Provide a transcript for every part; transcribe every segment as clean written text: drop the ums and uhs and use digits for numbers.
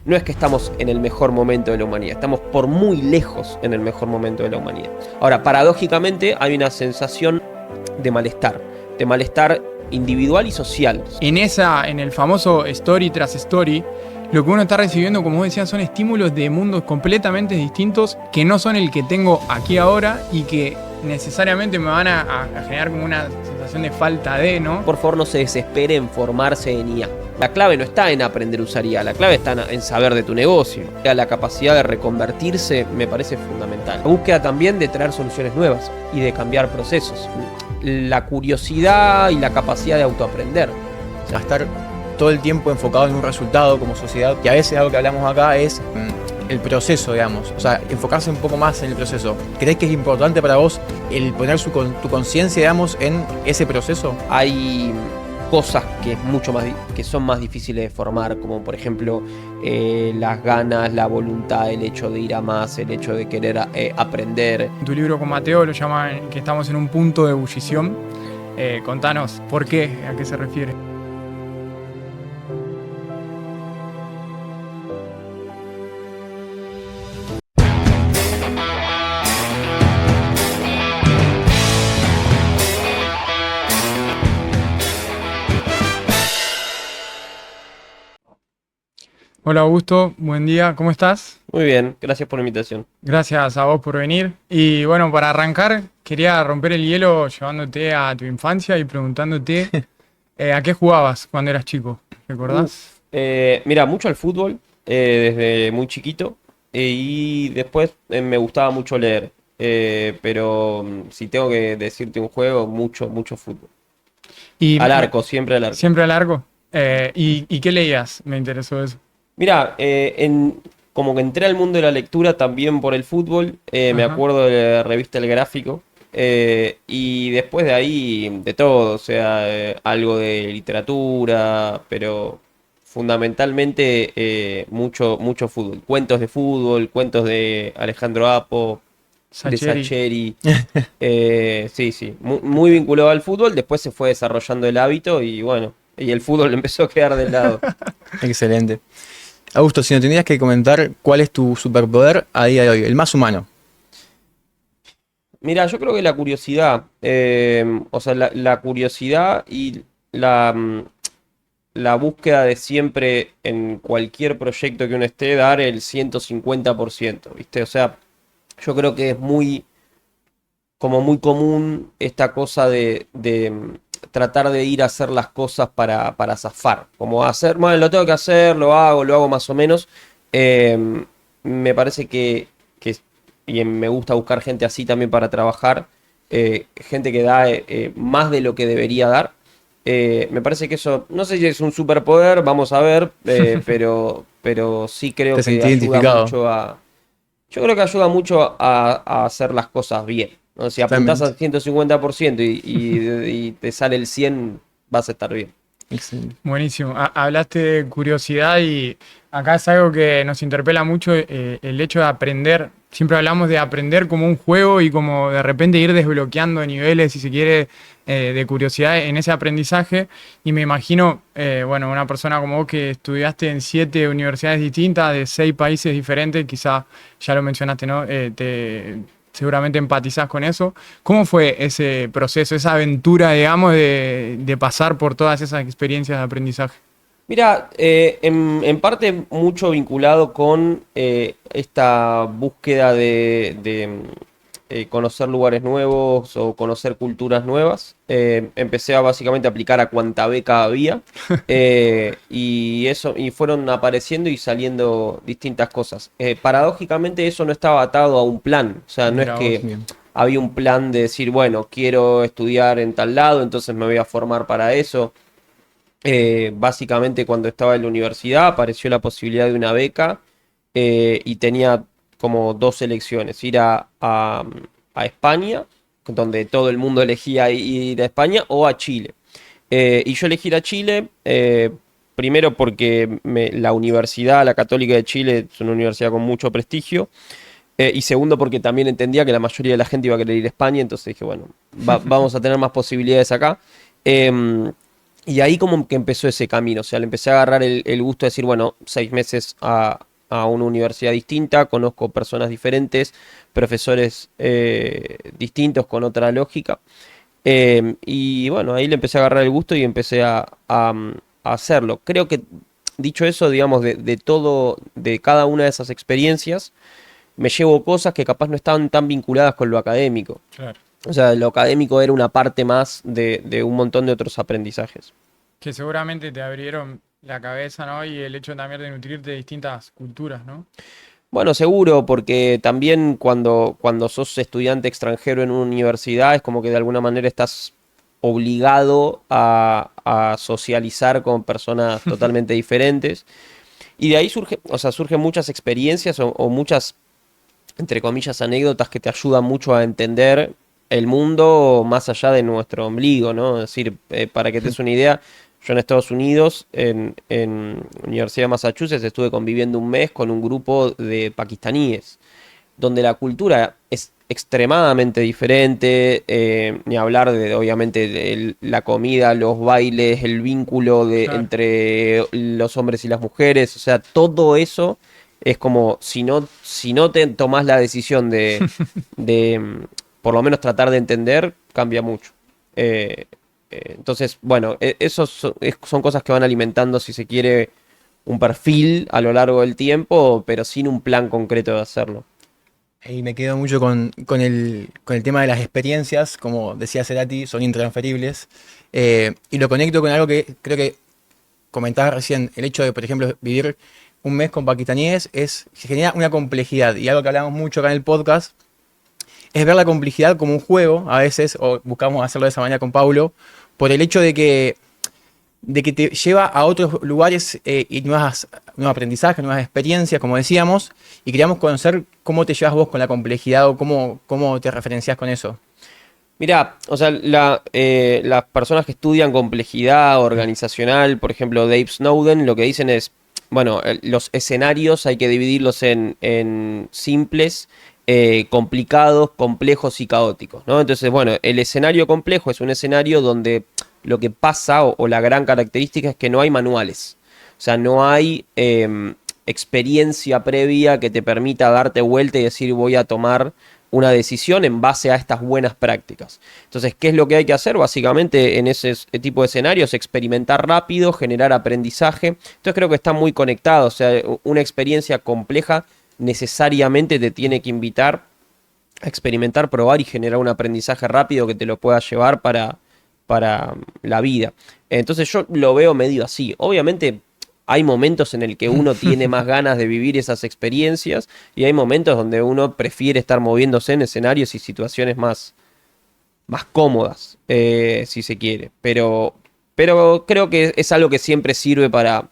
no es que estamos en el mejor momento de la humanidad, estamos por muy lejos en el mejor momento de la humanidad. Ahora, paradójicamente hay una sensación de malestar individual y social. En el famoso story tras story, lo que uno está recibiendo, como vos decías, son estímulos de mundos completamente distintos que no son el que tengo aquí ahora y que necesariamente me van a generar como una sensación de falta de, ¿no? Por favor, no se desespere en formarse en IA. La clave no está en aprender a usar IA, la clave está en saber de tu negocio. La capacidad de reconvertirse me parece fundamental. La búsqueda también de traer soluciones nuevas y de cambiar procesos. La curiosidad y la capacidad de autoaprender. O sea, estar todo el tiempo enfocado en un resultado como sociedad, que a veces algo que hablamos acá es el proceso, digamos. O sea, enfocarse un poco más en el proceso. ¿Crees que es importante para vos el poner tu conciencia, digamos, en ese proceso? Hay cosas que son más difíciles de formar, como por ejemplo las ganas, la voluntad, el hecho de ir a más, el hecho de querer aprender. En tu libro con Mateo lo llaman que estamos en un punto de ebullición. Contanos, ¿por qué? ¿A qué se refiere? Hola Augusto, buen día, ¿cómo estás? Muy bien, gracias por la invitación. Gracias a vos por venir. Y bueno, para arrancar, quería romper el hielo llevándote a tu infancia y preguntándote ¿a qué jugabas cuando eras chico? ¿Recordás? Mira, mucho al fútbol desde muy chiquito y después me gustaba mucho leer. Pero si tengo que decirte un juego, mucho fútbol. Y Al arco, siempre al arco. ¿Siempre al largo? ¿Y qué leías? Me interesó eso. Mira, como que entré al mundo de la lectura también por el fútbol, me Ajá. acuerdo de la revista El Gráfico, y después de ahí de todo, o sea, algo de literatura, pero fundamentalmente mucho fútbol. Cuentos de Alejandro Apo, de Sacheri. Sacheri. Sí, muy vinculado al fútbol, después se fue desarrollando el hábito y bueno, y el fútbol empezó a quedar de lado. Excelente. Augusto, si no tenías que comentar cuál es tu superpoder a día de hoy, el más humano. Mira, yo creo que la curiosidad, o sea, la curiosidad y la búsqueda de siempre en cualquier proyecto que uno esté, dar el 150%, ¿viste? O sea, yo creo que es muy común esta cosa de tratar de ir a hacer las cosas para zafar. Como hacer, bueno, lo tengo que hacer, lo hago más o menos. Me parece y me gusta buscar gente así también para trabajar, gente que da más de lo que debería dar. Me parece que eso, no sé si es un superpoder, vamos a ver, pero sí creo ¿Te que sentís ayuda identificado? mucho yo creo que ayuda mucho a hacer las cosas bien, ¿no? Si apuntás Totalmente. al 150% y te sale el 100, vas a estar bien. Excelente. Buenísimo. Hablaste de curiosidad y acá es algo que nos interpela mucho, el hecho de aprender. Siempre hablamos de aprender como un juego y como de repente ir desbloqueando niveles, si se quiere, de curiosidad en ese aprendizaje. Y me imagino, bueno, una persona como vos que estudiaste en 7 universidades distintas, de 6 países diferentes, quizá ya lo mencionaste, ¿no? Seguramente empatizás con eso. ¿Cómo fue ese proceso, esa aventura, digamos, de pasar por todas esas experiencias de aprendizaje? Mira, en parte mucho vinculado con esta búsqueda de conocer lugares nuevos o conocer culturas nuevas. Empecé a básicamente aplicar a cuanta beca había, y fueron apareciendo y saliendo distintas cosas. Paradójicamente eso no estaba atado a un plan, o sea, no es Mira vos. que Bien. había un plan de decir, bueno, quiero estudiar en tal lado, entonces me voy a formar para eso. Básicamente cuando estaba en la universidad apareció la posibilidad de una beca, y tenía como dos elecciones, ir a España, donde todo el mundo elegía ir a España, o a Chile. Y yo elegí ir a Chile, primero porque la Universidad, la Católica de Chile, es una universidad con mucho prestigio, y segundo porque también entendía que la mayoría de la gente iba a querer ir a España, entonces dije, bueno, vamos a tener más posibilidades acá. Em, Y ahí como que empezó ese camino, o sea, le empecé a agarrar el gusto de decir, bueno, 6 meses a una universidad distinta, conozco personas diferentes, profesores distintos con otra lógica. Y bueno, ahí le empecé a agarrar el gusto y empecé a hacerlo. Creo que, dicho eso, digamos, de todo, de cada una de esas experiencias, me llevo cosas que capaz no estaban tan vinculadas con lo académico. Claro. O sea, lo académico era una parte más de un montón de otros aprendizajes. Que seguramente te abrieron la cabeza, ¿no? Y el hecho también de nutrirte de distintas culturas, ¿no? Bueno, seguro, porque también cuando sos estudiante extranjero en una universidad es como que de alguna manera estás obligado a socializar con personas totalmente diferentes. Y de ahí surge, o sea, surgen muchas experiencias o muchas, entre comillas, anécdotas que te ayudan mucho a entender el mundo más allá de nuestro ombligo, ¿no? Es decir, para que te des una idea, yo en Estados Unidos, en Universidad de Massachusetts, estuve conviviendo un mes con un grupo de pakistaníes, donde la cultura es extremadamente diferente, ni hablar de, obviamente, de la comida, los bailes, el vínculo Claro. entre los hombres y las mujeres, o sea, todo eso es como, si no te tomás la decisión de por lo menos tratar de entender, cambia mucho. Eh, entonces, bueno, esos son cosas que van alimentando, si se quiere, un perfil a lo largo del tiempo, pero sin un plan concreto de hacerlo. Y me quedo mucho con el tema de las experiencias, como decía Cerati, son intransferibles. Y lo conecto con algo que creo que comentabas recién, el hecho de, por ejemplo, vivir un mes con pakistaníes genera una complejidad. Y algo que hablamos mucho acá en el podcast es ver la complejidad como un juego, a veces, o buscamos hacerlo de esa manera con Paulo, por el hecho de que te lleva a otros lugares y nuevos aprendizajes, nuevas experiencias, como decíamos, y queríamos conocer cómo te llevas vos con la complejidad o cómo te referencias con eso. Mirá, o sea, las personas que estudian complejidad organizacional, por ejemplo, Dave Snowden, lo que dicen es, bueno, los escenarios hay que dividirlos en simples, complicados, complejos y caóticos, ¿no? Entonces, bueno, el escenario complejo es un escenario donde lo que pasa o la gran característica es que no hay manuales. O sea, no hay experiencia previa que te permita darte vuelta y decir voy a tomar una decisión en base a estas buenas prácticas. Entonces, ¿qué es lo que hay que hacer? Básicamente en ese tipo de escenarios, experimentar rápido, generar aprendizaje. Entonces creo que está muy conectado. O sea, una experiencia compleja necesariamente te tiene que invitar a experimentar, probar y generar un aprendizaje rápido que te lo pueda llevar para la vida. Entonces yo lo veo medio así. Obviamente hay momentos en el que uno tiene más ganas de vivir esas experiencias y hay momentos donde uno prefiere estar moviéndose en escenarios y situaciones más cómodas, si se quiere. Pero creo que es algo que siempre sirve para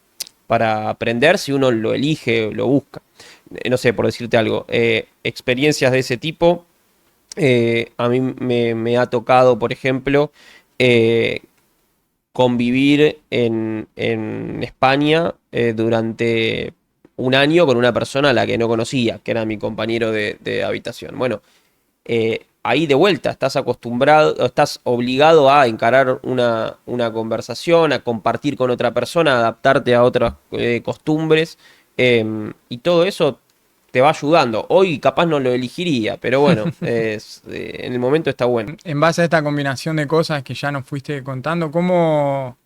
aprender si uno lo elige o lo busca. No sé, por decirte algo, experiencias de ese tipo, a mí me ha tocado, por ejemplo, eh, convivir en España durante un año con una persona a la que no conocía, que era mi compañero de habitación. Bueno, ahí de vuelta estás acostumbrado, estás obligado a encarar una conversación, a compartir con otra persona, a adaptarte a otras costumbres, y todo eso te va ayudando. Hoy capaz no lo elegiría, pero bueno, en el momento está bueno. En base a esta combinación de cosas que ya nos fuiste contando, ¿cómo,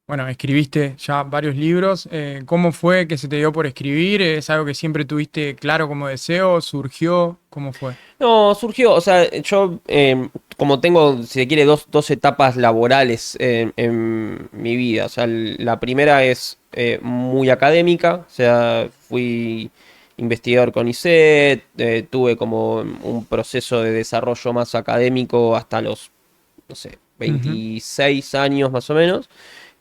bueno, escribiste ya varios libros? ¿Cómo fue que se te dio por escribir? ¿Es algo que siempre tuviste claro como deseo? ¿Surgió? ¿Cómo fue? No, surgió, o sea, yo como tengo, si se quiere, dos etapas laborales en mi vida. O sea, la primera es muy académica, o sea, fui investigador con ISET, tuve como un proceso de desarrollo más académico hasta los, no sé, Ujú. 26 años más o menos.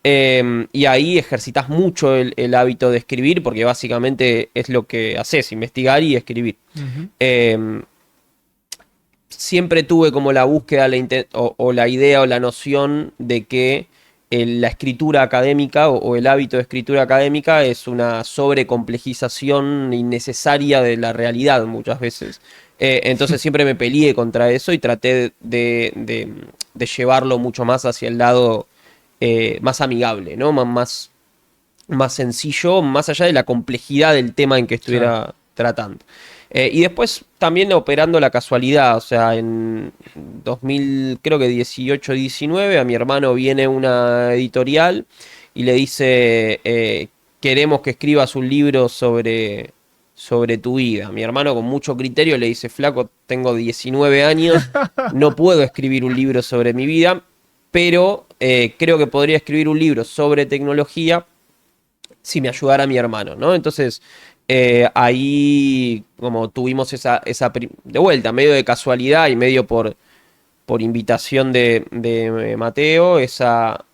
Y ahí ejercitas mucho el hábito de escribir porque básicamente es lo que haces, investigar y escribir. Ujú. Em, Siempre tuve como la búsqueda o la idea o la noción de que la escritura académica o el hábito de escritura académica es una sobrecomplejización innecesaria de la realidad muchas veces. Entonces siempre me peleé contra eso y traté de llevarlo mucho más hacia el lado más amigable, ¿no? Más sencillo, más allá de la complejidad del tema en que estuviera tratando. Y después también operando la casualidad, o sea, en 2000, creo que 18-19, a mi hermano viene una editorial y le dice, queremos que escribas un libro sobre tu vida. Mi hermano con mucho criterio le dice, flaco, tengo 19 años, no puedo escribir un libro sobre mi vida, pero creo que podría escribir un libro sobre tecnología si me ayudara mi hermano, ¿no? Entonces, ahí como tuvimos de vuelta, medio de casualidad y medio por invitación de Mateo, esa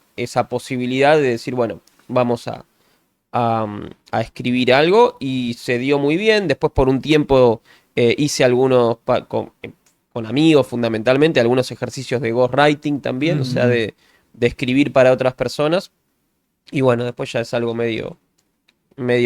posibilidad de decir, bueno, vamos a escribir algo, y se dio muy bien. Después por un tiempo hice algunos, con amigos fundamentalmente, algunos ejercicios de ghostwriting también, o sea, de escribir para otras personas. Y bueno, después ya es algo medio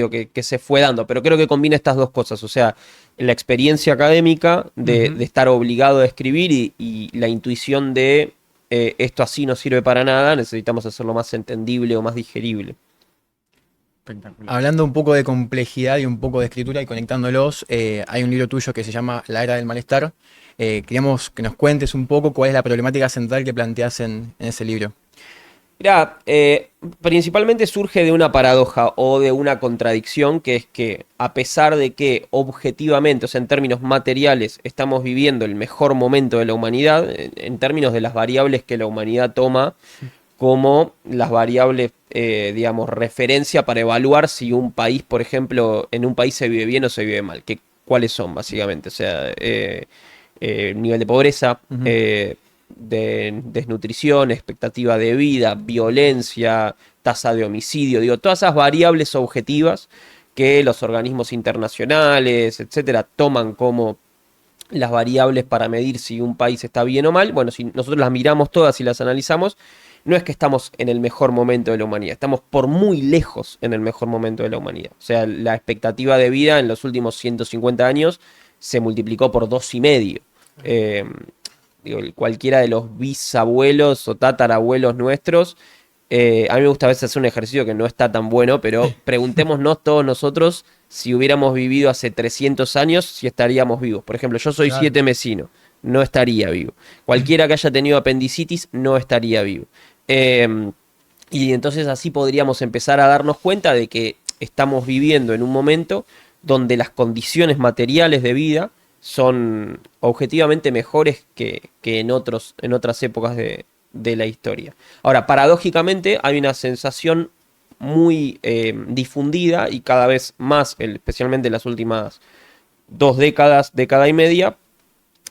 que se fue dando, pero creo que combina estas dos cosas, o sea, la experiencia académica de estar obligado a escribir y la intuición de esto así no sirve para nada, necesitamos hacerlo más entendible o más digerible. Espectacular. Hablando un poco de complejidad y un poco de escritura y conectándolos, hay un libro tuyo que se llama La Era del Malestar. Queríamos que nos cuentes un poco cuál es la problemática central que planteas en ese libro. Mirá, principalmente surge de una paradoja o de una contradicción, que es que a pesar de que objetivamente, o sea, en términos materiales, estamos viviendo el mejor momento de la humanidad, en términos de las variables que la humanidad toma como las variables, digamos, referencia para evaluar si un país, por ejemplo, en un país se vive bien o se vive mal. ¿Cuáles son, básicamente? O sea, nivel de pobreza, de desnutrición, expectativa de vida, violencia, tasa de homicidio, digo, todas esas variables objetivas que los organismos internacionales, etcétera, toman como las variables para medir si un país está bien o mal. Bueno, si nosotros las miramos todas y las analizamos, no es que estamos en el mejor momento de la humanidad, estamos por muy lejos en el mejor momento de la humanidad. O sea, la expectativa de vida en los últimos 150 años se multiplicó por 2,5. Digo, cualquiera de los bisabuelos o tatarabuelos nuestros, a mí me gusta a veces hacer un ejercicio que no está tan bueno, pero preguntémonos todos nosotros si hubiéramos vivido hace 300 años, si estaríamos vivos. Por ejemplo, yo soy 7 mesino, no estaría vivo. Cualquiera que haya tenido apendicitis no estaría vivo. Y entonces así podríamos empezar a darnos cuenta de que estamos viviendo en un momento donde las condiciones materiales de vida son objetivamente mejores que en otras épocas de la historia. Ahora, paradójicamente, hay una sensación muy difundida y cada vez más, especialmente en las últimas 2 décadas, década y media,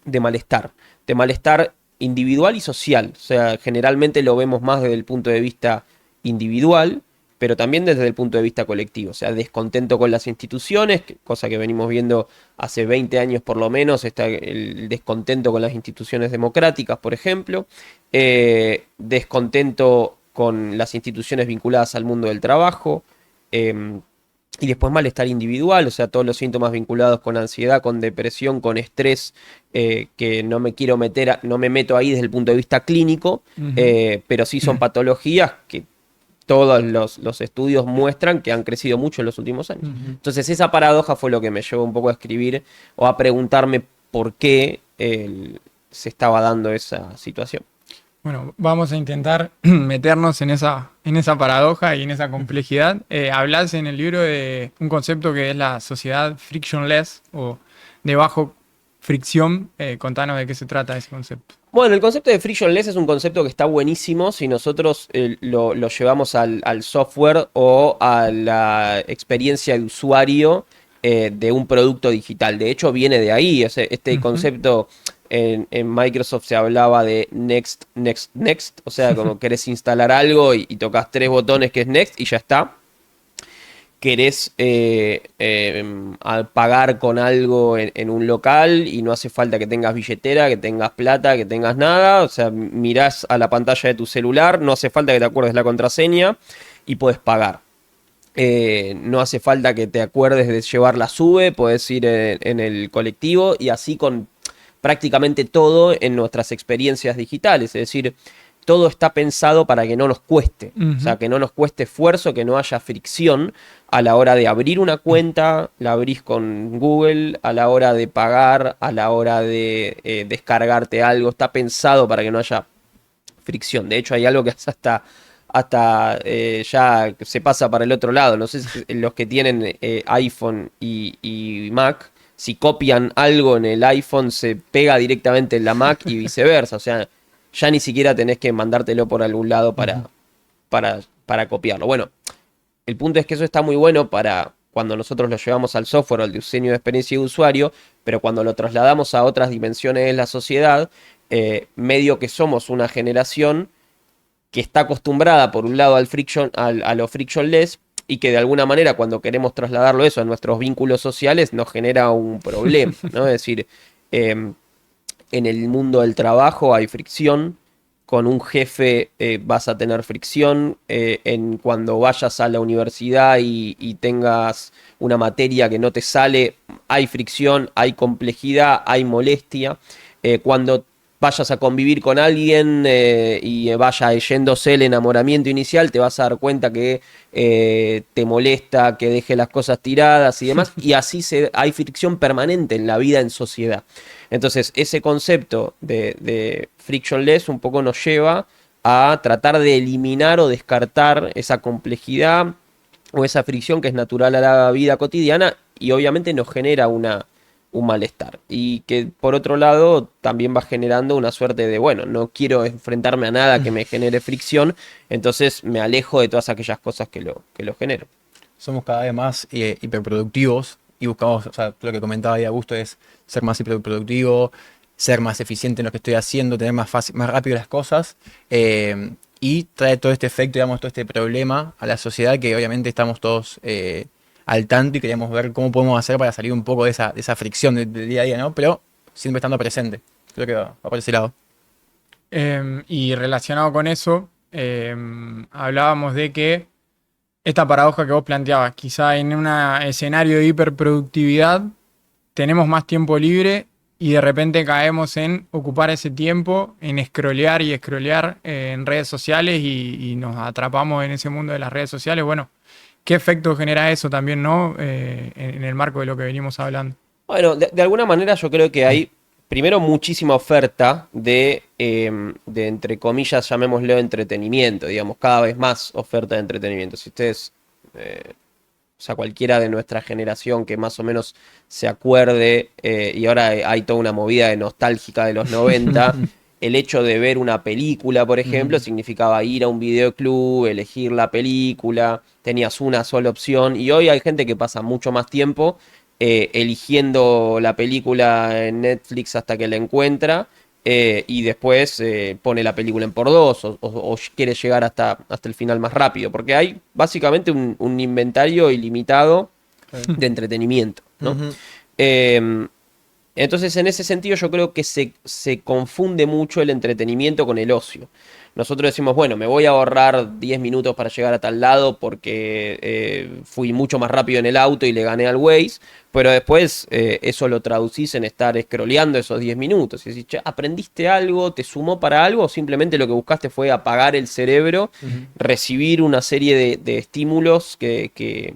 de malestar individual y social. O sea, generalmente lo vemos más desde el punto de vista individual, pero también desde el punto de vista colectivo. O sea, descontento con las instituciones, cosa que venimos viendo hace 20 años por lo menos, está el descontento con las instituciones democráticas, por ejemplo, descontento con las instituciones vinculadas al mundo del trabajo, y después malestar individual, o sea, todos los síntomas vinculados con ansiedad, con depresión, con estrés, que no me meto ahí desde el punto de vista clínico, pero sí son patologías que todos los estudios muestran que han crecido mucho en los últimos años. Entonces esa paradoja fue lo que me llevó un poco a escribir o a preguntarme por qué se estaba dando esa situación. Bueno, vamos a intentar meternos en esa paradoja y en esa complejidad. Hablas en el libro de un concepto que es la sociedad frictionless o de bajo fricción. Contanos de qué se trata ese concepto. Bueno, el concepto de frictionless es un concepto que está buenísimo si nosotros lo llevamos al software o a la experiencia de usuario de un producto digital. De hecho, viene de ahí. Este concepto en Microsoft se hablaba de next, next, next. O sea, como querés instalar algo y tocas 3 botones que es next y ya está. Querés pagar con algo en un local y no hace falta que tengas billetera, que tengas plata, que tengas nada. O sea, mirás a la pantalla de tu celular, no hace falta que te acuerdes la contraseña y podés pagar. No hace falta que te acuerdes de llevar la SUBE, podés ir en el colectivo y así con prácticamente todo en nuestras experiencias digitales. Es decir, todo está pensado para que no nos cueste. Ujú. O sea, que no nos cueste esfuerzo, que no haya fricción a la hora de abrir una cuenta, la abrís con Google, a la hora de pagar, a la hora de descargarte algo. Está pensado para que no haya fricción. De hecho, hay algo que hace hasta ya se pasa para el otro lado. No sé si los que tienen iPhone y Mac, si copian algo en el iPhone, se pega directamente en la Mac y viceversa. O sea, ya ni siquiera tenés que mandártelo por algún lado para copiarlo. Bueno, el punto es que eso está muy bueno para cuando nosotros lo llevamos al software o al diseño de experiencia de usuario, pero cuando lo trasladamos a otras dimensiones de la sociedad, medio que somos una generación que está acostumbrada por un lado a lo frictionless y que de alguna manera cuando queremos trasladarlo eso a nuestros vínculos sociales nos genera un problema, ¿no? Es decir, en el mundo del trabajo hay fricción, con un jefe vas a tener fricción, cuando vayas a la universidad y tengas una materia que no te sale, hay fricción, hay complejidad, hay molestia. Cuando vayas a convivir con alguien y vaya yéndose el enamoramiento inicial, te vas a dar cuenta que te molesta, que deje las cosas tiradas y demás, y así hay fricción permanente en la vida en sociedad. Entonces, ese concepto de frictionless un poco nos lleva a tratar de eliminar o descartar esa complejidad o esa fricción que es natural a la vida cotidiana y obviamente nos genera un malestar. Y que por otro lado también va generando una suerte de, bueno, no quiero enfrentarme a nada que me genere fricción, entonces me alejo de todas aquellas cosas que lo generan. Somos cada vez más hiperproductivos y buscamos, o sea, lo que comentaba ahí Augusto es ser más hiperproductivo, ser más eficiente en lo que estoy haciendo, tener más fácil, más rápido las cosas y trae todo este efecto, digamos, todo este problema a la sociedad que obviamente estamos todos al tanto y queríamos ver cómo podemos hacer para salir un poco de esa fricción del día a día, ¿no? Pero siempre estando presente. Creo que va por ese lado. Y relacionado con eso, hablábamos de que esta paradoja que vos planteabas, quizá en un escenario de hiperproductividad tenemos más tiempo libre y de repente caemos en ocupar ese tiempo en scrollear y scrollear en redes sociales y nos atrapamos en ese mundo de las redes sociales. Bueno, ¿qué efecto genera eso también, no? En el marco de lo que venimos hablando. Bueno, de alguna manera yo creo que hay, primero, muchísima oferta de entre comillas, llamémoslo entretenimiento, digamos, cada vez más oferta de entretenimiento. Si ustedes, o sea, cualquiera de nuestra generación que más o menos se acuerde, y ahora hay toda una movida de nostálgica de los 90, el hecho de ver una película, por ejemplo, significaba ir a un videoclub, elegir la película, tenías una sola opción, y hoy hay gente que pasa mucho más tiempo eligiendo la película en Netflix hasta que la encuentra, y después pone la película en por dos o quiere llegar hasta el final más rápido, porque hay básicamente un inventario ilimitado de entretenimiento, ¿no? Entonces, en ese sentido, yo creo que se confunde mucho el entretenimiento con el ocio. Nosotros decimos, bueno, me voy a ahorrar 10 minutos para llegar a tal lado porque fui mucho más rápido en el auto y le gané al Waze, pero después eso lo traducís en estar scrolleando esos 10 minutos. Y decís, che, ¿aprendiste algo? ¿Te sumó para algo? ¿O simplemente lo que buscaste fue apagar el cerebro, recibir una serie de estímulos que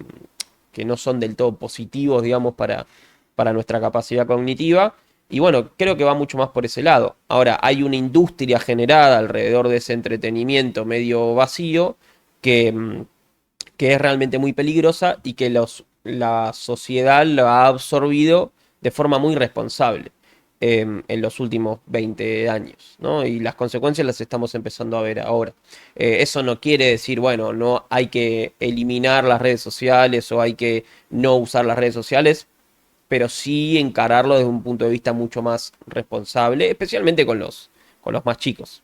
no son del todo positivos, digamos, para nuestra capacidad cognitiva? Y bueno, creo que va mucho más por ese lado. Ahora, hay una industria generada alrededor de ese entretenimiento medio vacío que es realmente muy peligrosa y que la sociedad lo ha absorbido de forma muy responsable en los últimos 20 años, ¿no? Y las consecuencias las estamos empezando a ver ahora. Eso no quiere decir, bueno, no hay que eliminar las redes sociales o hay que no usar las redes sociales, pero sí encararlo desde un punto de vista mucho más responsable, especialmente con los más chicos.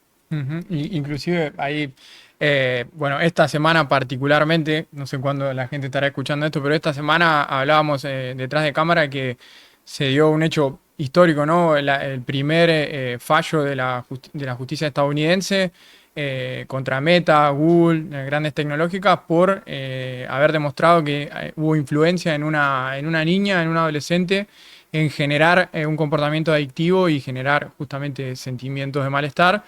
Inclusive ahí, bueno, esta semana particularmente, no sé cuándo la gente estará escuchando esto, pero esta semana hablábamos detrás de cámara que se dio un hecho histórico, ¿no? El primer fallo de la justicia estadounidense contra Meta, Google, grandes tecnológicas, por haber demostrado que hubo influencia en una niña, en un adolescente, en generar un comportamiento adictivo y generar justamente sentimientos de malestar.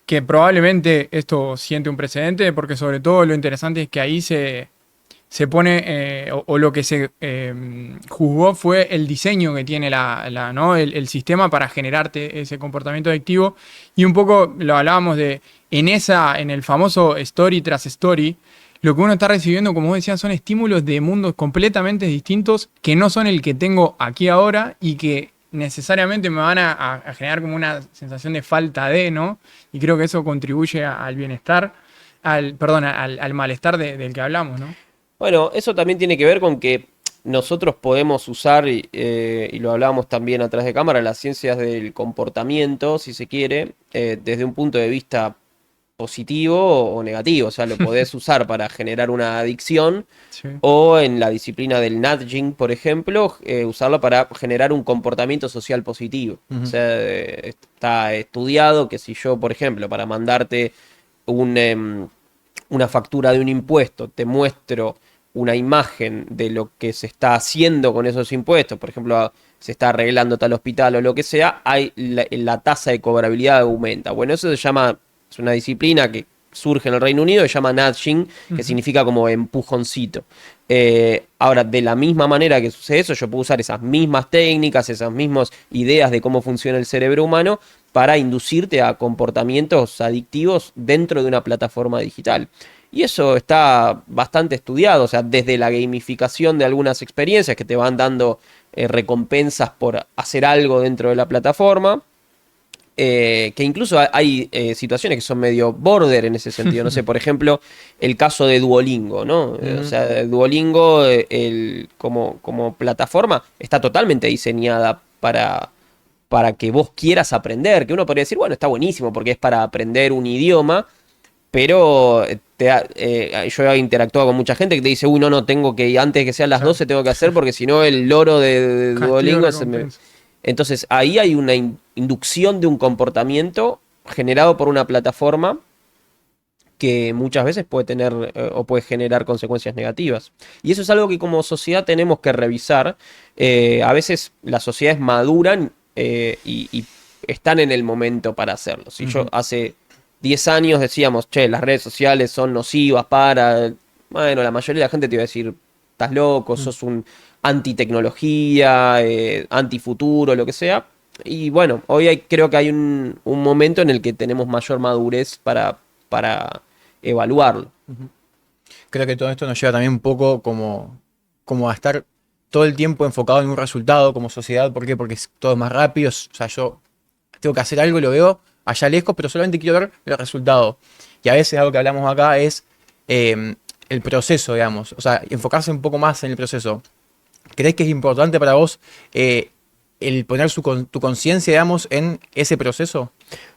que probablemente esto siente un precedente, porque sobre todo lo interesante es que ahí se pone, o lo que se juzgó fue el diseño que tiene ¿no? el sistema para generarte ese comportamiento adictivo. Y un poco lo hablábamos en el famoso story tras story, lo que uno está recibiendo, como vos decías, son estímulos de mundos completamente distintos que no son el que tengo aquí ahora y que necesariamente me van a generar como una sensación de falta de, ¿no? Y creo que eso contribuye al bienestar, al malestar del que hablamos, ¿no? Bueno, eso también tiene que ver con que nosotros podemos usar, y lo hablábamos también atrás de cámara, las ciencias del comportamiento, si se quiere, desde un punto de vista positivo o negativo. O sea, lo podés usar para generar una adicción Sí. o en la disciplina del nudging, por ejemplo, usarlo para generar un comportamiento social positivo. O sea, está estudiado que si yo, por ejemplo, para mandarte una factura de un impuesto, te muestro una imagen de lo que se está haciendo con esos impuestos, por ejemplo, se está arreglando tal hospital o lo que sea, la tasa de cobrabilidad aumenta. Bueno, eso se llama, es una disciplina que surge en el Reino Unido, se llama nudging, que significa como empujoncito. Ahora, de la misma manera que sucede eso, yo puedo usar esas mismas técnicas, esas mismas ideas de cómo funciona el cerebro humano para inducirte a comportamientos adictivos dentro de una plataforma digital. Y eso está bastante estudiado, o sea, desde la gamificación de algunas experiencias que te van dando recompensas por hacer algo dentro de la plataforma, que incluso hay situaciones que son medio border en ese sentido. No sé, por ejemplo, el caso de Duolingo, ¿no? O sea, Duolingo como plataforma está totalmente diseñada para que vos quieras aprender, que uno podría decir, bueno, está buenísimo porque es para aprender un idioma, pero yo he interactuado con mucha gente que te dice, uy, no, tengo que, antes de que sean las 12 tengo que hacer porque si no el loro de Duolingo se me... Entonces ahí hay una inducción de un comportamiento generado por una plataforma que muchas veces puede tener o puede generar consecuencias negativas. Y eso es algo que como sociedad tenemos que revisar. A veces las sociedades maduran y están en el momento para hacerlo. Si yo hace 10 años decíamos, che, las redes sociales son nocivas para... Bueno, la mayoría de la gente te iba a decir, estás loco, sos un anti-tecnología, anti-futuro, lo que sea. Y bueno, hoy creo que hay un momento en el que tenemos mayor madurez para evaluarlo. Creo que todo esto nos lleva también un poco como a estar todo el tiempo enfocado en un resultado como sociedad. ¿Por qué? Porque todo es más rápido. O sea, yo tengo que hacer algo y lo veo allá lejos, pero solamente quiero ver el resultado. Y a veces algo que hablamos acá es el proceso, digamos. O sea, enfocarse un poco más en el proceso. ¿Crees que es importante para vos el poner tu conciencia, digamos, en ese proceso?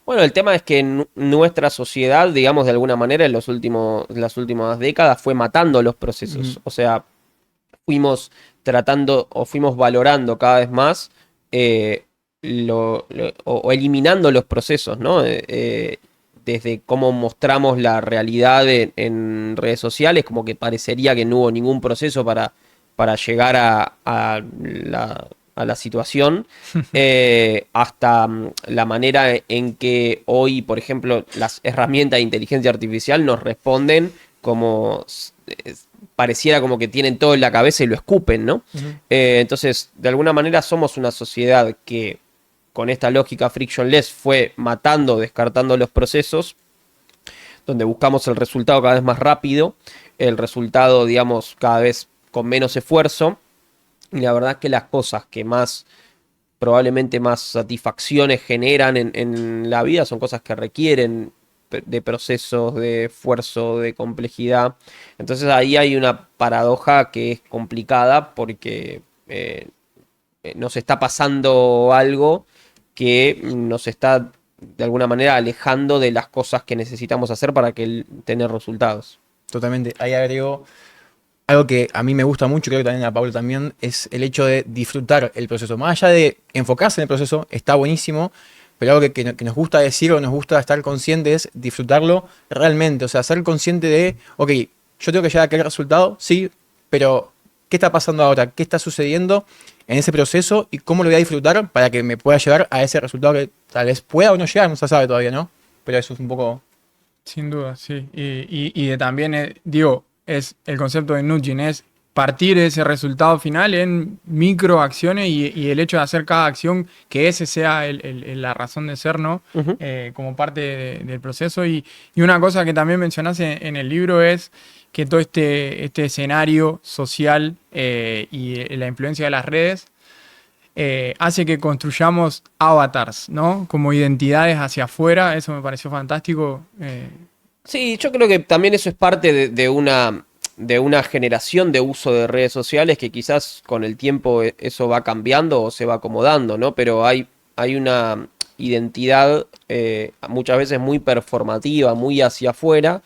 Bueno, el tema es que nuestra sociedad, digamos, de alguna manera, en las últimas décadas fue matando los procesos. O sea, fuimos tratando o fuimos valorando cada vez más o eliminando los procesos, ¿no? Desde cómo mostramos la realidad en redes sociales, como que parecería que no hubo ningún proceso para llegar a la situación, hasta la manera en que hoy, por ejemplo, las herramientas de inteligencia artificial nos responden como pareciera como que tienen todo en la cabeza y lo escupen, ¿no? Entonces, de alguna manera somos una sociedad que con esta lógica frictionless fue matando, descartando los procesos, donde buscamos el resultado cada vez más rápido, el resultado, digamos, cada vez con menos esfuerzo. Y la verdad es que las cosas que probablemente más satisfacciones generan en la vida son cosas que requieren de procesos, de esfuerzo, de complejidad. Entonces ahí hay una paradoja que es complicada porque nos está pasando algo que nos está de alguna manera alejando de las cosas que necesitamos hacer para tener resultados. Totalmente. Ahí agrego algo que a mí me gusta mucho, creo que también a Pablo también, es el hecho de disfrutar el proceso. Más allá de enfocarse en el proceso, está buenísimo, pero algo que nos gusta decir o nos gusta estar consciente es disfrutarlo realmente. O sea, ser consciente de, ok, yo tengo que llegar a aquel resultado, sí, pero ¿qué está pasando ahora? ¿Qué está sucediendo en ese proceso? ¿Y cómo lo voy a disfrutar para que me pueda llevar a ese resultado que tal vez pueda o no llegar? No se sabe todavía, ¿no? pero eso es un poco... Sin duda, sí. Y de también, digo, es el concepto de nudging, es partir ese resultado final en microacciones y el hecho de hacer cada acción, que ese sea la razón de ser, ¿no? Ujú. Como parte del proceso. Y una cosa que también mencionás en el libro es que todo este escenario social y la influencia de las redes hace que construyamos avatars, ¿no? Como identidades hacia afuera. Eso me pareció fantástico. Sí, yo creo que también eso es parte de una generación de uso de redes sociales que quizás con el tiempo eso va cambiando o se va acomodando, ¿no? Pero hay una identidad muchas veces muy performativa, muy hacia afuera,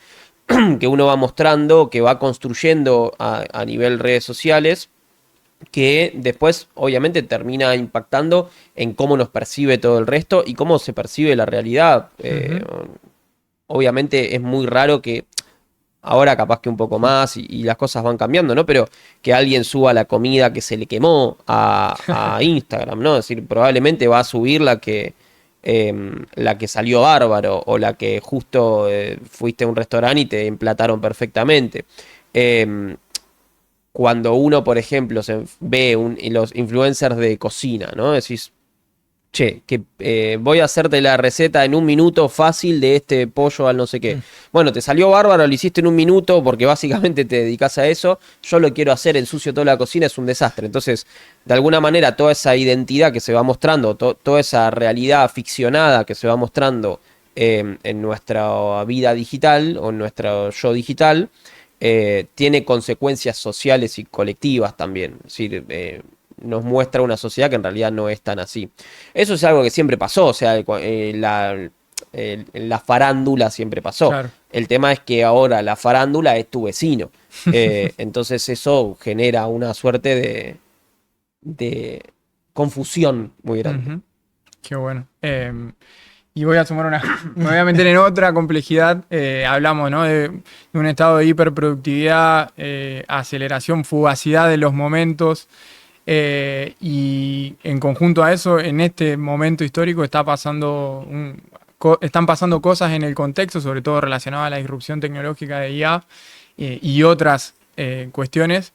que uno va mostrando, que va construyendo a nivel redes sociales, que después obviamente termina impactando en cómo nos percibe todo el resto y cómo se percibe la realidad. Obviamente es muy raro que ahora capaz que un poco más y las cosas van cambiando, ¿no? Pero que alguien suba la comida que se le quemó a Instagram, ¿no? Es decir, probablemente va a subir la que salió bárbaro o la que justo fuiste a un restaurante y te emplataron perfectamente. Em, Cuando uno, por ejemplo, se ve los influencers de cocina, ¿no? Decís, che, que voy a hacerte la receta en un minuto fácil de este pollo al no sé qué. Bueno, te salió bárbaro, lo hiciste en un minuto porque básicamente te dedicas a eso. Yo lo quiero hacer, ensucio toda la cocina, es un desastre. Entonces, de alguna manera, toda esa identidad que se va mostrando, toda esa realidad ficcionada que se va mostrando en nuestra vida digital o en nuestro yo digital, tiene consecuencias sociales y colectivas también. Es decir, nos muestra una sociedad que en realidad no es tan así. Eso es algo que siempre pasó, o sea, la farándula siempre pasó. Claro. El tema es que ahora la farándula es tu vecino. Entonces eso genera una suerte de confusión muy grande. Ujú. Qué bueno. Y voy a sumar me voy a meter en otra complejidad. Hablamos, ¿no? De un estado de hiperproductividad, aceleración, fugacidad de los momentos. Y en conjunto a eso, en este momento histórico están pasando cosas en el contexto, sobre todo relacionadas a la disrupción tecnológica de IA y otras cuestiones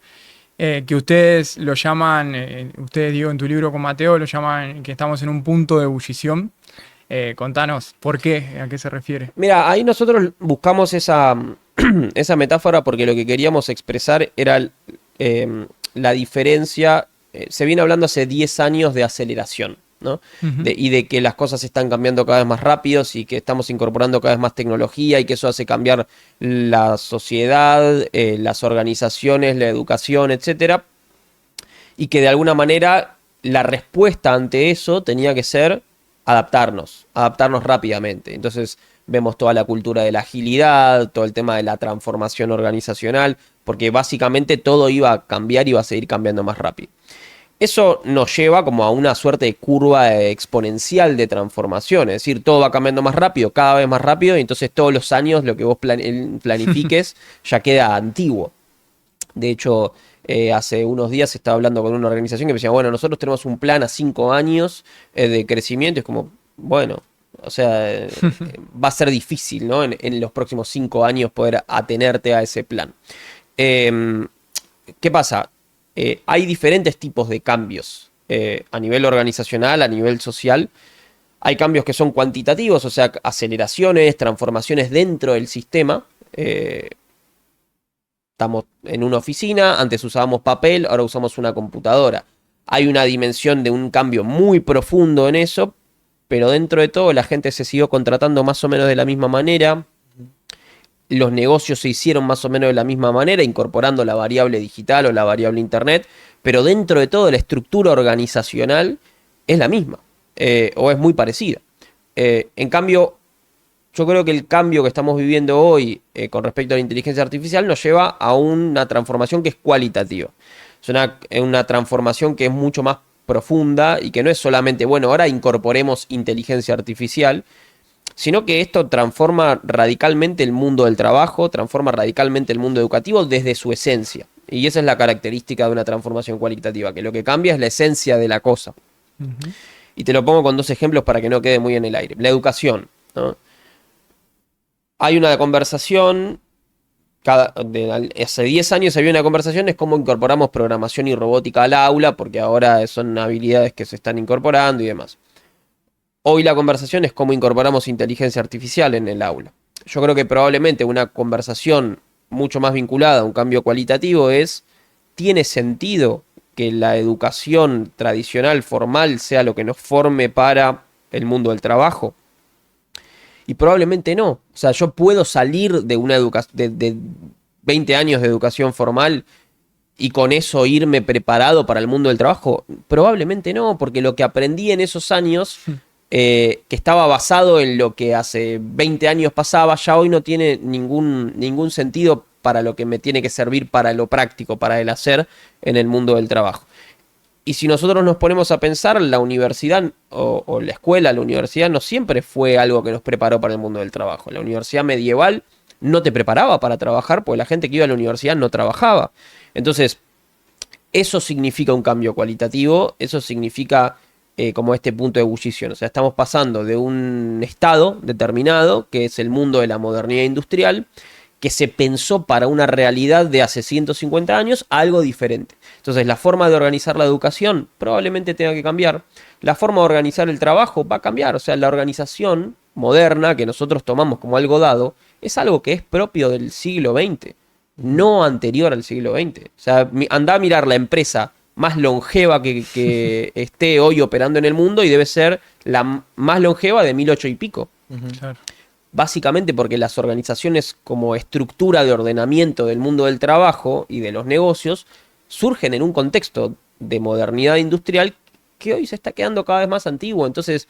que ustedes lo llaman, ustedes digo en tu libro con Mateo, lo llaman que estamos en un punto de ebullición. Contanos, ¿por qué? ¿A qué se refiere? Mira, ahí nosotros buscamos esa metáfora porque lo que queríamos expresar era la diferencia. Se viene hablando hace 10 años de aceleración, ¿no? Ujú. Y de que las cosas están cambiando cada vez más rápido y que estamos incorporando cada vez más tecnología y que eso hace cambiar la sociedad, las organizaciones, la educación, etcétera. Y que de alguna manera la respuesta ante eso tenía que ser adaptarnos rápidamente. Entonces vemos toda la cultura de la agilidad, todo el tema de la transformación organizacional, porque básicamente todo iba a cambiar y iba a seguir cambiando más rápido. Eso nos lleva como a una suerte de curva exponencial de transformación, es decir, todo va cambiando más rápido, cada vez más rápido, y entonces todos los años lo que vos planifiques ya queda antiguo. De hecho, hace unos días estaba hablando con una organización que me decía, bueno, nosotros tenemos un plan a 5 años de crecimiento, es como, bueno, o sea, va a ser difícil, ¿no? En los próximos 5 años poder atenerte a ese plan. ¿Qué pasa? Hay diferentes tipos de cambios a nivel organizacional, a nivel social. Hay cambios que son cuantitativos, o sea, aceleraciones, transformaciones dentro del sistema. Estamos en una oficina, antes usábamos papel, ahora usamos una computadora. Hay una dimensión de un cambio muy profundo en eso, pero dentro de todo la gente se siguió contratando más o menos de la misma manera. Los negocios se hicieron más o menos de la misma manera, incorporando la variable digital o la variable internet, pero dentro de todo la estructura organizacional es la misma, o es muy parecida. En cambio, yo creo que el cambio que estamos viviendo hoy con respecto a la inteligencia artificial nos lleva a una transformación que es cualitativa. Es una transformación que es mucho más profunda y que no es solamente, bueno, ahora incorporemos inteligencia artificial, sino que esto transforma radicalmente el mundo del trabajo, transforma radicalmente el mundo educativo desde su esencia. Y esa es la característica de una transformación cualitativa, que lo que cambia es la esencia de la cosa. Ujú. Y te lo pongo con 2 ejemplos para que no quede muy en el aire. La educación, ¿no? Hay una conversación, hace 10 años había una conversación, es cómo incorporamos programación y robótica al aula, porque ahora son habilidades que se están incorporando y demás. Hoy la conversación es cómo incorporamos inteligencia artificial en el aula. Yo creo que probablemente una conversación mucho más vinculada a un cambio cualitativo es, ¿tiene sentido que la educación tradicional, formal, sea lo que nos forme para el mundo del trabajo? Y probablemente no. O sea, yo puedo salir de una educación de 20 años de educación formal y con eso irme preparado para el mundo del trabajo. Probablemente no, porque lo que aprendí en esos años, que estaba basado en lo que hace 20 años pasaba, ya hoy no tiene ningún sentido para lo que me tiene que servir para lo práctico, para el hacer en el mundo del trabajo. Y si nosotros nos ponemos a pensar, la universidad o la escuela, la universidad no siempre fue algo que nos preparó para el mundo del trabajo. La universidad medieval no te preparaba para trabajar porque la gente que iba a la universidad no trabajaba. Entonces, eso significa un cambio cualitativo, eso significa como este punto de ebullición. O sea, estamos pasando de un estado determinado, que es el mundo de la modernidad industrial, que se pensó para una realidad de hace 150 años, a algo diferente. Entonces, la forma de organizar la educación probablemente tenga que cambiar. La forma de organizar el trabajo va a cambiar. O sea, la organización moderna que nosotros tomamos como algo dado es algo que es propio del siglo XX, no anterior al siglo XX. O sea, anda a mirar la empresa más longeva que esté hoy operando en el mundo y debe ser la más longeva de 1800 y pico. Claro. Básicamente porque las organizaciones como estructura de ordenamiento del mundo del trabajo y de los negocios surgen en un contexto de modernidad industrial que hoy se está quedando cada vez más antiguo. Entonces,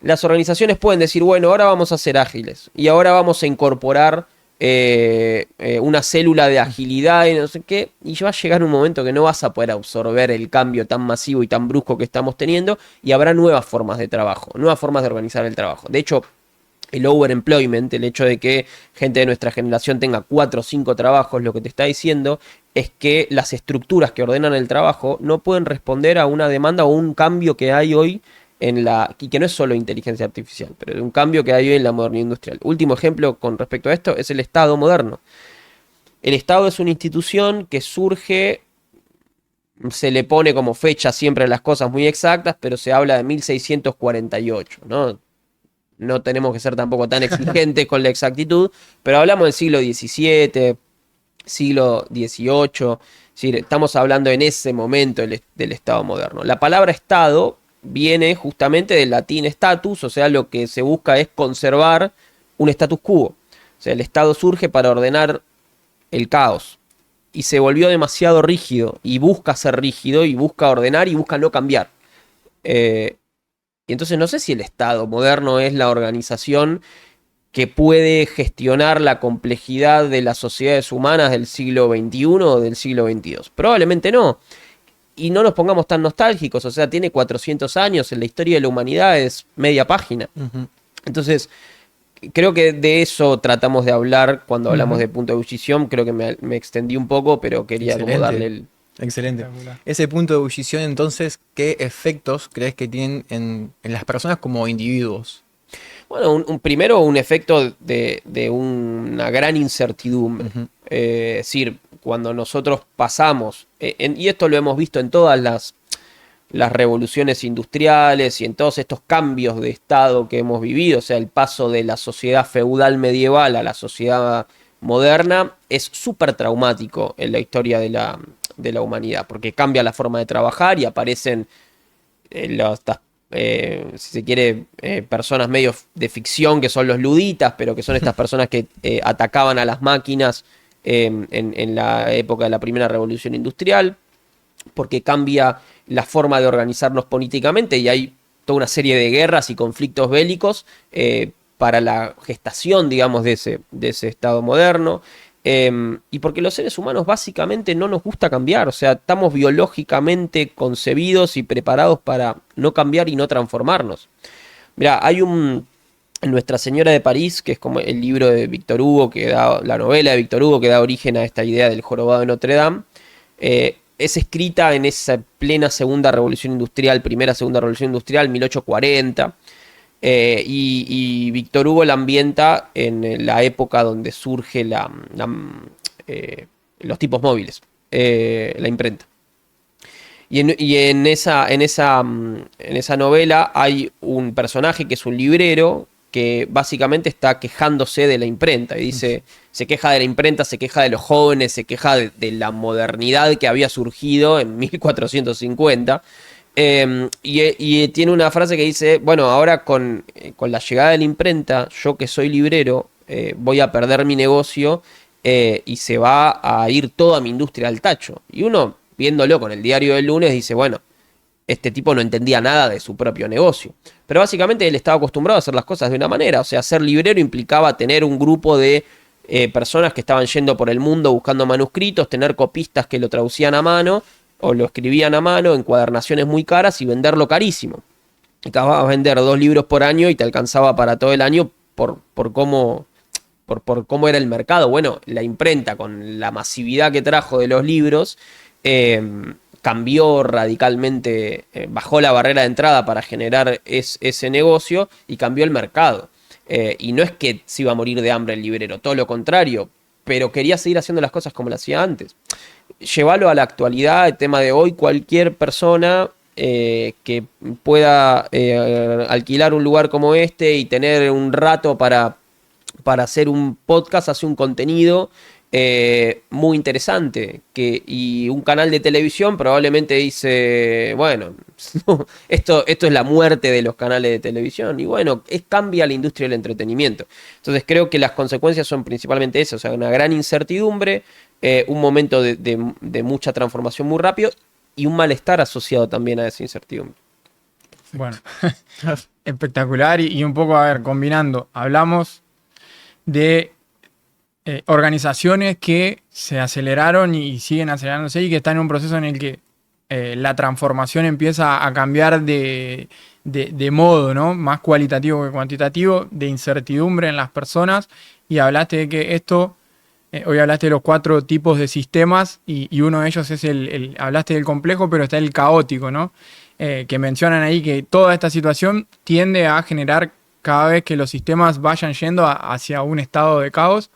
las organizaciones pueden decir, bueno, ahora vamos a ser ágiles y ahora vamos a incorporar una célula de agilidad y no sé qué, y va a llegar un momento que no vas a poder absorber el cambio tan masivo y tan brusco que estamos teniendo y habrá nuevas formas de trabajo, nuevas formas de organizar el trabajo. De hecho, el overemployment, el hecho de que gente de nuestra generación tenga 4 o 5 trabajos, lo que te está diciendo es que las estructuras que ordenan el trabajo no pueden responder a una demanda o un cambio que hay hoy y que no es solo inteligencia artificial, pero un cambio que hay hoy en la modernidad industrial. Último ejemplo con respecto a esto es el Estado moderno. El Estado es una institución que surge, se le pone como fecha siempre a las cosas muy exactas, pero se habla de 1648, ¿no? No tenemos que ser tampoco tan exigentes con la exactitud, pero hablamos del siglo XVII, siglo XVIII, es decir, estamos hablando en ese momento del Estado moderno. La palabra Estado viene justamente del latín status, o sea, lo que se busca es conservar un status quo. O sea, el Estado surge para ordenar el caos y se volvió demasiado rígido y busca ser rígido y busca ordenar y busca no cambiar. Y entonces no sé si el Estado moderno es la organización que puede gestionar la complejidad de las sociedades humanas del siglo XXI o del siglo XXII. Probablemente no. Y no nos pongamos tan nostálgicos, o sea, tiene 400 años, en la historia de la humanidad es media página. Entonces, creo que de eso tratamos de hablar cuando hablamos de punto de ebullición. Creo que me extendí un poco, pero quería como darle el... Excelente. Ese punto de ebullición, entonces, ¿qué efectos crees que tienen en las personas como individuos? Bueno, primero un efecto de una gran incertidumbre. Es decir, cuando nosotros pasamos, y esto lo hemos visto en todas las revoluciones industriales y en todos estos cambios de estado que hemos vivido, o sea, el paso de la sociedad feudal medieval a la sociedad moderna es súper traumático en la historia de la humanidad, porque cambia la forma de trabajar y aparecen si se quiere, personas medio de ficción que son los luditas, pero que son estas personas que atacaban a las máquinas en la época de la primera revolución industrial, porque cambia la forma de organizarnos políticamente y hay toda una serie de guerras y conflictos bélicos para la gestación, digamos, de ese Estado moderno. Y porque los seres humanos básicamente no nos gusta cambiar, o sea, estamos biológicamente concebidos y preparados para no cambiar y no transformarnos. Mirá, hay Nuestra Señora de París, que es como el libro de Víctor Hugo, la novela de Víctor Hugo que da origen a esta idea del jorobado de Notre Dame, es escrita en esa plena segunda revolución industrial, primera segunda revolución industrial, 1840. Y Víctor Hugo la ambienta en la época donde surge los tipos móviles, la imprenta. Y en esa novela hay un personaje que es un librero que básicamente está quejándose de la imprenta. Y dice, se queja de la imprenta, se queja de los jóvenes, se queja de la modernidad que había surgido en 1450. Y tiene una frase que dice, bueno, ahora con la llegada de la imprenta, yo que soy librero, voy a perder mi negocio y se va a ir toda mi industria al tacho. Y uno, viéndolo con el diario del lunes, dice, bueno, este tipo no entendía nada de su propio negocio. Pero básicamente él estaba acostumbrado a hacer las cosas de una manera. O sea, ser librero implicaba tener un grupo de personas que estaban yendo por el mundo buscando manuscritos, tener copistas que lo traducían a mano o lo escribían a mano, encuadernaciones muy caras y venderlo carísimo. Acababas a vender 2 libros por año y te alcanzaba para todo el año por cómo era el mercado. Bueno, la imprenta con la masividad que trajo de los libros cambió radicalmente, bajó la barrera de entrada para generar ese negocio y cambió el mercado. Y no es que se iba a morir de hambre el librero, todo lo contrario, pero quería seguir haciendo las cosas como lo hacía antes. Llevarlo a la actualidad, el tema de hoy, cualquier persona que pueda alquilar un lugar como este y tener un rato para hacer un podcast, hacer un contenido muy interesante. Y un canal de televisión probablemente dice, bueno, esto es la muerte de los canales de televisión. Y bueno, cambia la industria del entretenimiento. Entonces creo que las consecuencias son principalmente eso, o sea, una gran incertidumbre, un momento de mucha transformación muy rápido y un malestar asociado también a esa incertidumbre. Bueno, espectacular y un poco, a ver, combinando, hablamos de organizaciones que se aceleraron y siguen acelerándose y que están en un proceso en el que la transformación empieza a cambiar de modo, ¿no? Más cualitativo que cuantitativo, de incertidumbre en las personas, y hablaste de que esto, hoy hablaste de los 4 tipos de sistemas y uno de ellos es hablaste del complejo, pero está el caótico, ¿no? Que mencionan ahí que toda esta situación tiende a generar cada vez que los sistemas vayan yendo hacia un estado de caos.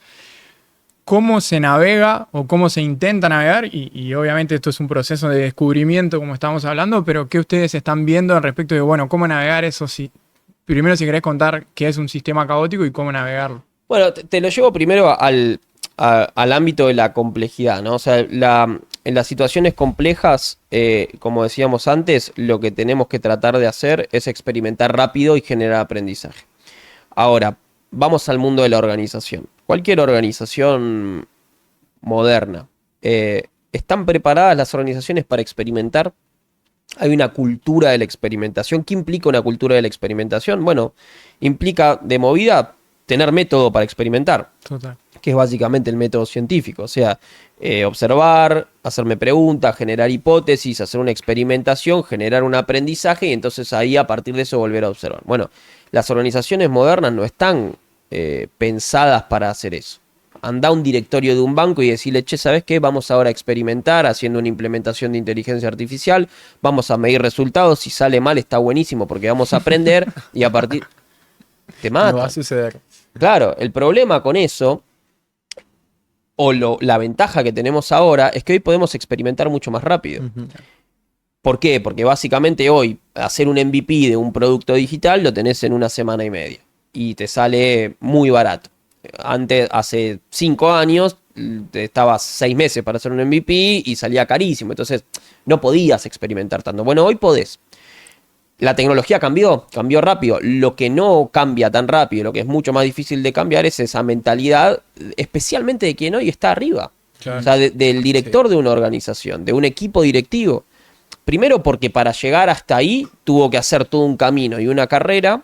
¿Cómo se navega o cómo se intenta navegar? Y obviamente esto es un proceso de descubrimiento, como estamos hablando, pero ¿qué ustedes están viendo al respecto de, bueno, cómo navegar eso? Primero, si querés contar qué es un sistema caótico y cómo navegarlo. Bueno, te lo llevo primero al ámbito de la complejidad, ¿no? O sea, en las situaciones complejas, como decíamos antes, lo que tenemos que tratar de hacer es experimentar rápido y generar aprendizaje. Ahora, vamos al mundo de la organización. Cualquier organización moderna. ¿Están preparadas las organizaciones para experimentar? Hay una cultura de la experimentación. ¿Qué implica una cultura de la experimentación? Bueno, implica de movida tener método para experimentar. Total. Que es básicamente el método científico. O sea, observar, hacerme preguntas, generar hipótesis, hacer una experimentación, generar un aprendizaje y entonces ahí a partir de eso volver a observar. Bueno, las organizaciones modernas no están pensadas para hacer eso. Anda a un directorio de un banco y decirle, che, ¿sabes qué? Vamos ahora a experimentar haciendo una implementación de inteligencia artificial, vamos a medir resultados, si sale mal está buenísimo porque vamos a aprender y a partir... Te mata. No va a suceder. Claro, el problema con eso, o la ventaja que tenemos ahora, es que hoy podemos experimentar mucho más rápido. Uh-huh. ¿Por qué? Porque básicamente hoy hacer un MVP de un producto digital lo tenés en 1 semana y media. Y te sale muy barato. Antes, hace 5 años, te estabas 6 meses para hacer un MVP y salía carísimo. Entonces, no podías experimentar tanto. Bueno, hoy podés. La tecnología cambió rápido. Lo que no cambia tan rápido, lo que es mucho más difícil de cambiar es esa mentalidad, especialmente de quien hoy está arriba. Claro. O sea, del director de una organización, de un equipo directivo. Primero porque para llegar hasta ahí tuvo que hacer todo un camino y una carrera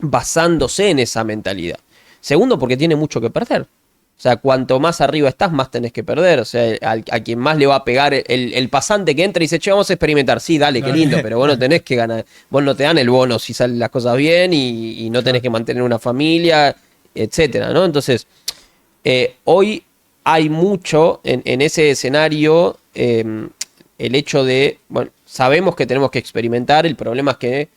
basándose en esa mentalidad. Segundo, porque tiene mucho que perder. O sea, cuanto más arriba estás, más tenés que perder. O sea, a quien más le va a pegar el pasante que entra y dice, che, vamos a experimentar. Sí, dale, qué lindo, pero vos no tenés que ganar. Vos no te dan el bono si salen las cosas bien y no tenés que mantener una familia, etcétera, ¿no? Entonces, hoy hay mucho en ese escenario, el hecho de, bueno, sabemos que tenemos que experimentar, el problema es que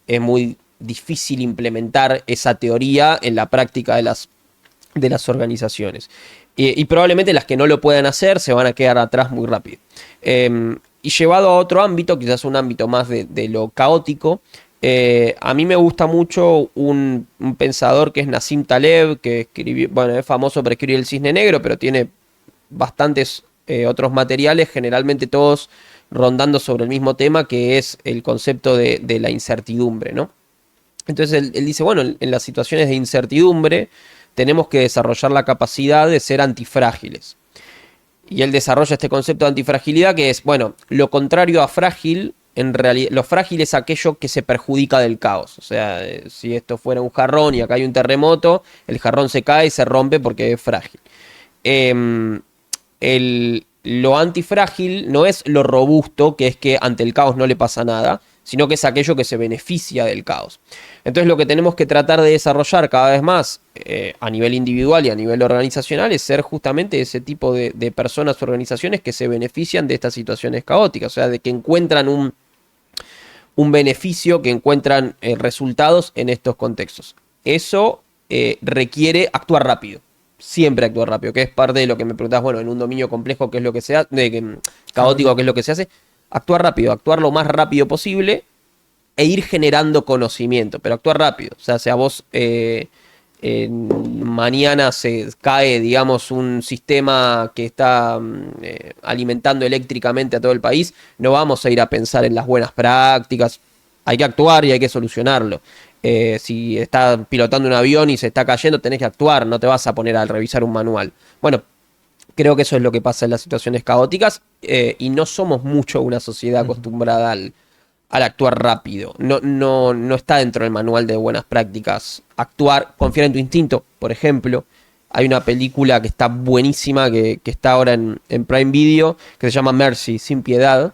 es muy difícil implementar esa teoría en la práctica de las organizaciones. Y probablemente las que no lo puedan hacer se van a quedar atrás muy rápido. Y llevado a otro ámbito, quizás un ámbito más de lo caótico, a mí me gusta mucho un pensador que es Nassim Taleb, que escribió, bueno, es famoso por escribir El Cisne Negro, pero tiene bastantes otros materiales, generalmente todos rondando sobre el mismo tema, que es el concepto de la incertidumbre, ¿no? Entonces él dice, bueno, en las situaciones de incertidumbre tenemos que desarrollar la capacidad de ser antifrágiles. Y él desarrolla este concepto de antifragilidad que es, bueno, lo contrario a frágil, en realidad, lo frágil es aquello que se perjudica del caos. O sea, si esto fuera un jarrón y acá hay un terremoto, el jarrón se cae y se rompe porque es frágil. Lo antifrágil no es lo robusto, que es que ante el caos no le pasa nada, sino que es aquello que se beneficia del caos. Entonces lo que tenemos que tratar de desarrollar cada vez más a nivel individual y a nivel organizacional es ser justamente ese tipo de personas o organizaciones que se benefician de estas situaciones caóticas, o sea, de que encuentran un beneficio, que encuentran resultados en estos contextos. Eso requiere actuar rápido. Siempre actuar rápido, que es parte de lo que me preguntabas, bueno, en un dominio complejo, ¿qué es lo que se hace? Caótico, ¿qué es lo que se hace? Actuar rápido, actuar lo más rápido posible e ir generando conocimiento, pero actuar rápido. O sea vos mañana se cae, digamos, un sistema que está alimentando eléctricamente a todo el país, no vamos a ir a pensar en las buenas prácticas, hay que actuar y hay que solucionarlo. Si estás pilotando un avión y se está cayendo, tenés que actuar, no te vas a poner a revisar un manual. Bueno, creo que eso es lo que pasa en las situaciones caóticas y no somos mucho una sociedad acostumbrada al actuar rápido. No está dentro del manual de buenas prácticas. Actuar, confiar en tu instinto, por ejemplo. Hay una película que está buenísima, que está ahora en Prime Video, que se llama Mercy, Sin Piedad.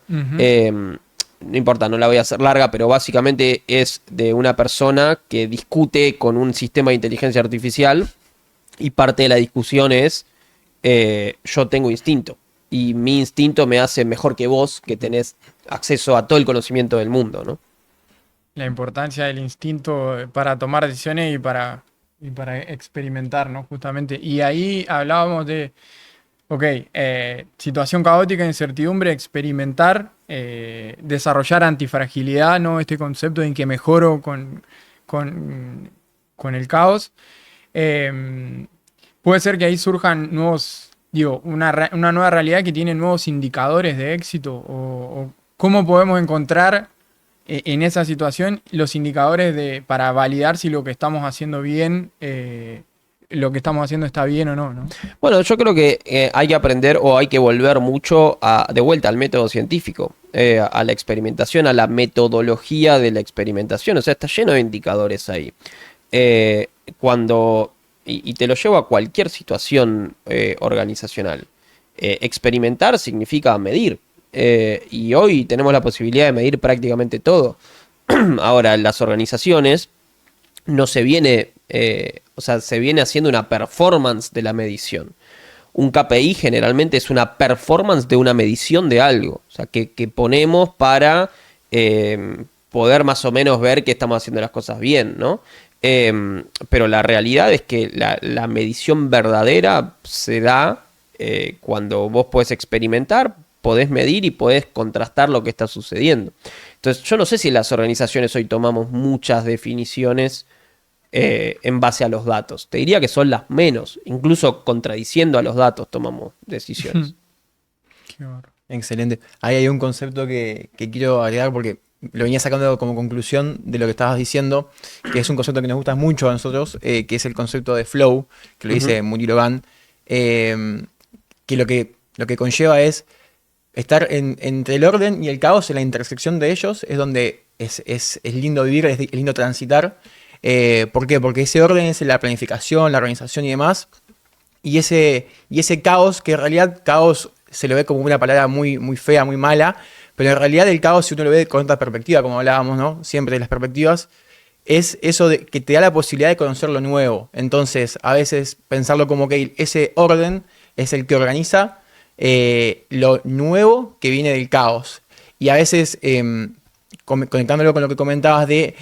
No importa, no la voy a hacer larga, pero básicamente es de una persona que discute con un sistema de inteligencia artificial y parte de la discusión es yo tengo instinto y mi instinto me hace mejor que vos, que tenés acceso a todo el conocimiento del mundo, ¿no? La importancia del instinto para tomar decisiones y para experimentar, ¿no? Justamente. Y ahí hablábamos de, ok, situación caótica, incertidumbre, experimentar, desarrollar antifragilidad, ¿no? Este concepto en que mejoro con el caos. Puede ser que ahí surjan nuevos, digo, una nueva realidad que tiene nuevos indicadores de éxito o cómo podemos encontrar en esa situación los indicadores para validar si lo que estamos haciendo bien, lo que estamos haciendo está bien o no, ¿no? Bueno, yo creo que hay que aprender o hay que volver mucho de vuelta al método científico, a la experimentación, a la metodología de la experimentación. O sea, está lleno de indicadores ahí. Y te lo llevo a cualquier situación organizacional. Experimentar significa medir. Y hoy tenemos la posibilidad de medir prácticamente todo. Ahora, en las organizaciones no se viene, se viene haciendo una performance de la medición. Un KPI generalmente es una performance de una medición de algo. O sea, que ponemos para poder más o menos ver que estamos haciendo las cosas bien, ¿no? Pero la realidad es que la medición verdadera se da cuando vos podés experimentar, podés medir y podés contrastar lo que está sucediendo. Entonces, yo no sé si en las organizaciones hoy tomamos muchas definiciones en base a los datos. Te diría que son las menos. Incluso contradiciendo a los datos tomamos decisiones. Qué barro. Excelente. Ahí hay un concepto que quiero agregar porque lo venía sacando como conclusión de lo que estabas diciendo, que es un concepto que nos gusta mucho a nosotros, que es el concepto de flow, que lo dice Murilo Gant, que lo que conlleva es estar entre el orden y el caos, en la intersección de ellos, es donde es lindo vivir, es lindo transitar. ¿Por qué? Porque ese orden es la planificación, la organización y demás, y ese caos, que en realidad caos se lo ve como una palabra muy, muy fea, muy mala, pero en realidad el caos, si uno lo ve con otra perspectiva, como hablábamos, ¿no? Siempre de las perspectivas, es eso de que te da la posibilidad de conocer lo nuevo. Entonces, a veces pensarlo como que ese orden es el que organiza lo nuevo que viene del caos. Y a veces, conectándolo con lo que comentabas de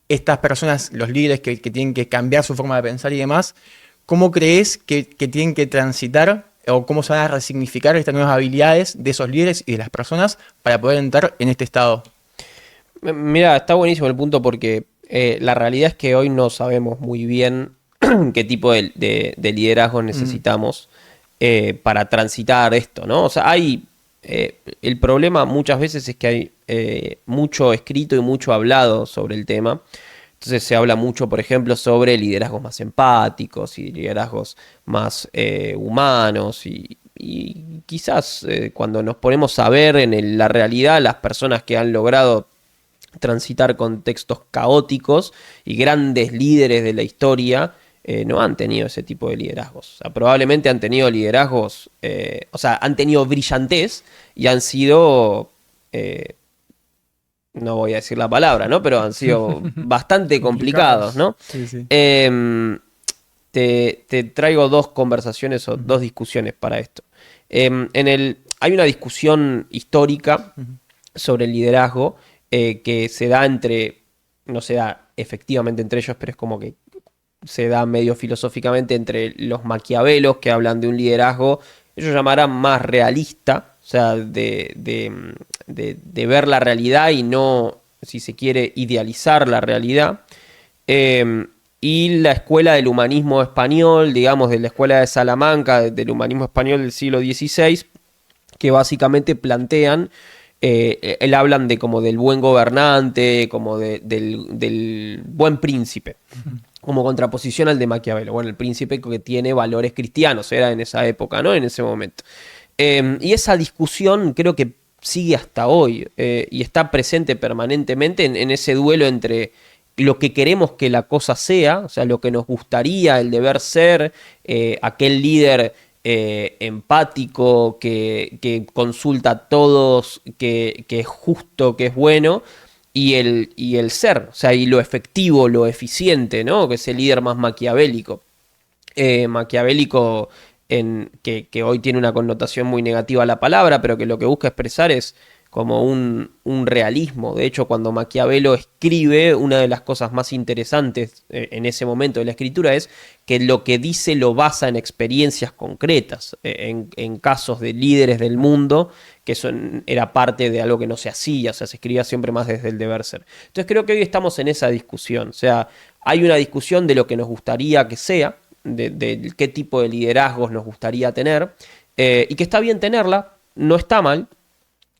estas personas, los líderes que tienen que cambiar su forma de pensar y demás, ¿cómo crees que tienen que transitar o cómo se van a resignificar estas nuevas habilidades de esos líderes y de las personas para poder entrar en este estado? Mira, está buenísimo el punto porque la realidad es que hoy no sabemos muy bien qué tipo de liderazgo necesitamos para transitar esto, ¿no? O sea, el problema muchas veces es que hay mucho escrito y mucho hablado sobre el tema. Entonces se habla mucho, por ejemplo, sobre liderazgos más empáticos y liderazgos más humanos y quizás cuando nos ponemos a ver en la realidad las personas que han logrado transitar contextos caóticos y grandes líderes de la historia no han tenido ese tipo de liderazgos. O sea, probablemente han tenido liderazgos, o sea, han tenido brillantez y han sido, no voy a decir la palabra, ¿no? Pero han sido bastante complicados, ¿no? Sí, sí. Te traigo dos conversaciones o dos discusiones para esto. Hay una discusión histórica sobre el liderazgo que se da no se da efectivamente entre ellos, pero es como que se da medio filosóficamente entre los maquiavelos que hablan de un liderazgo, ellos llamarán más realista, o sea, de ver la realidad y no, si se quiere, idealizar la realidad. Y la escuela del humanismo español, digamos, de la escuela de Salamanca, del humanismo español del siglo XVI, que básicamente plantean, él hablan de como del buen gobernante, como del buen príncipe, como contraposición al de Maquiavelo. Bueno, el príncipe que tiene valores cristianos, era en esa época, ¿no? En ese momento. Y esa discusión creo que sigue hasta hoy y está presente permanentemente en ese duelo entre lo que queremos que la cosa sea, o sea, lo que nos gustaría, el deber ser, aquel líder empático que consulta a todos, que es justo, que es bueno, y el ser, o sea, y lo efectivo, lo eficiente, ¿no? Que es el líder más maquiavélico. Maquiavélico que hoy tiene una connotación muy negativa a la palabra, pero que lo que busca expresar es como un realismo. De hecho, cuando Maquiavelo escribe, una de las cosas más interesantes en ese momento de la escritura es que lo que dice lo basa en experiencias concretas, en casos de líderes del mundo, que eso era parte de algo que no se hacía, o sea, se escribía siempre más desde el deber ser. Entonces creo que hoy estamos en esa discusión, o sea, hay una discusión de lo que nos gustaría que sea, de qué tipo de liderazgos nos gustaría tener, y que está bien tenerla, no está mal.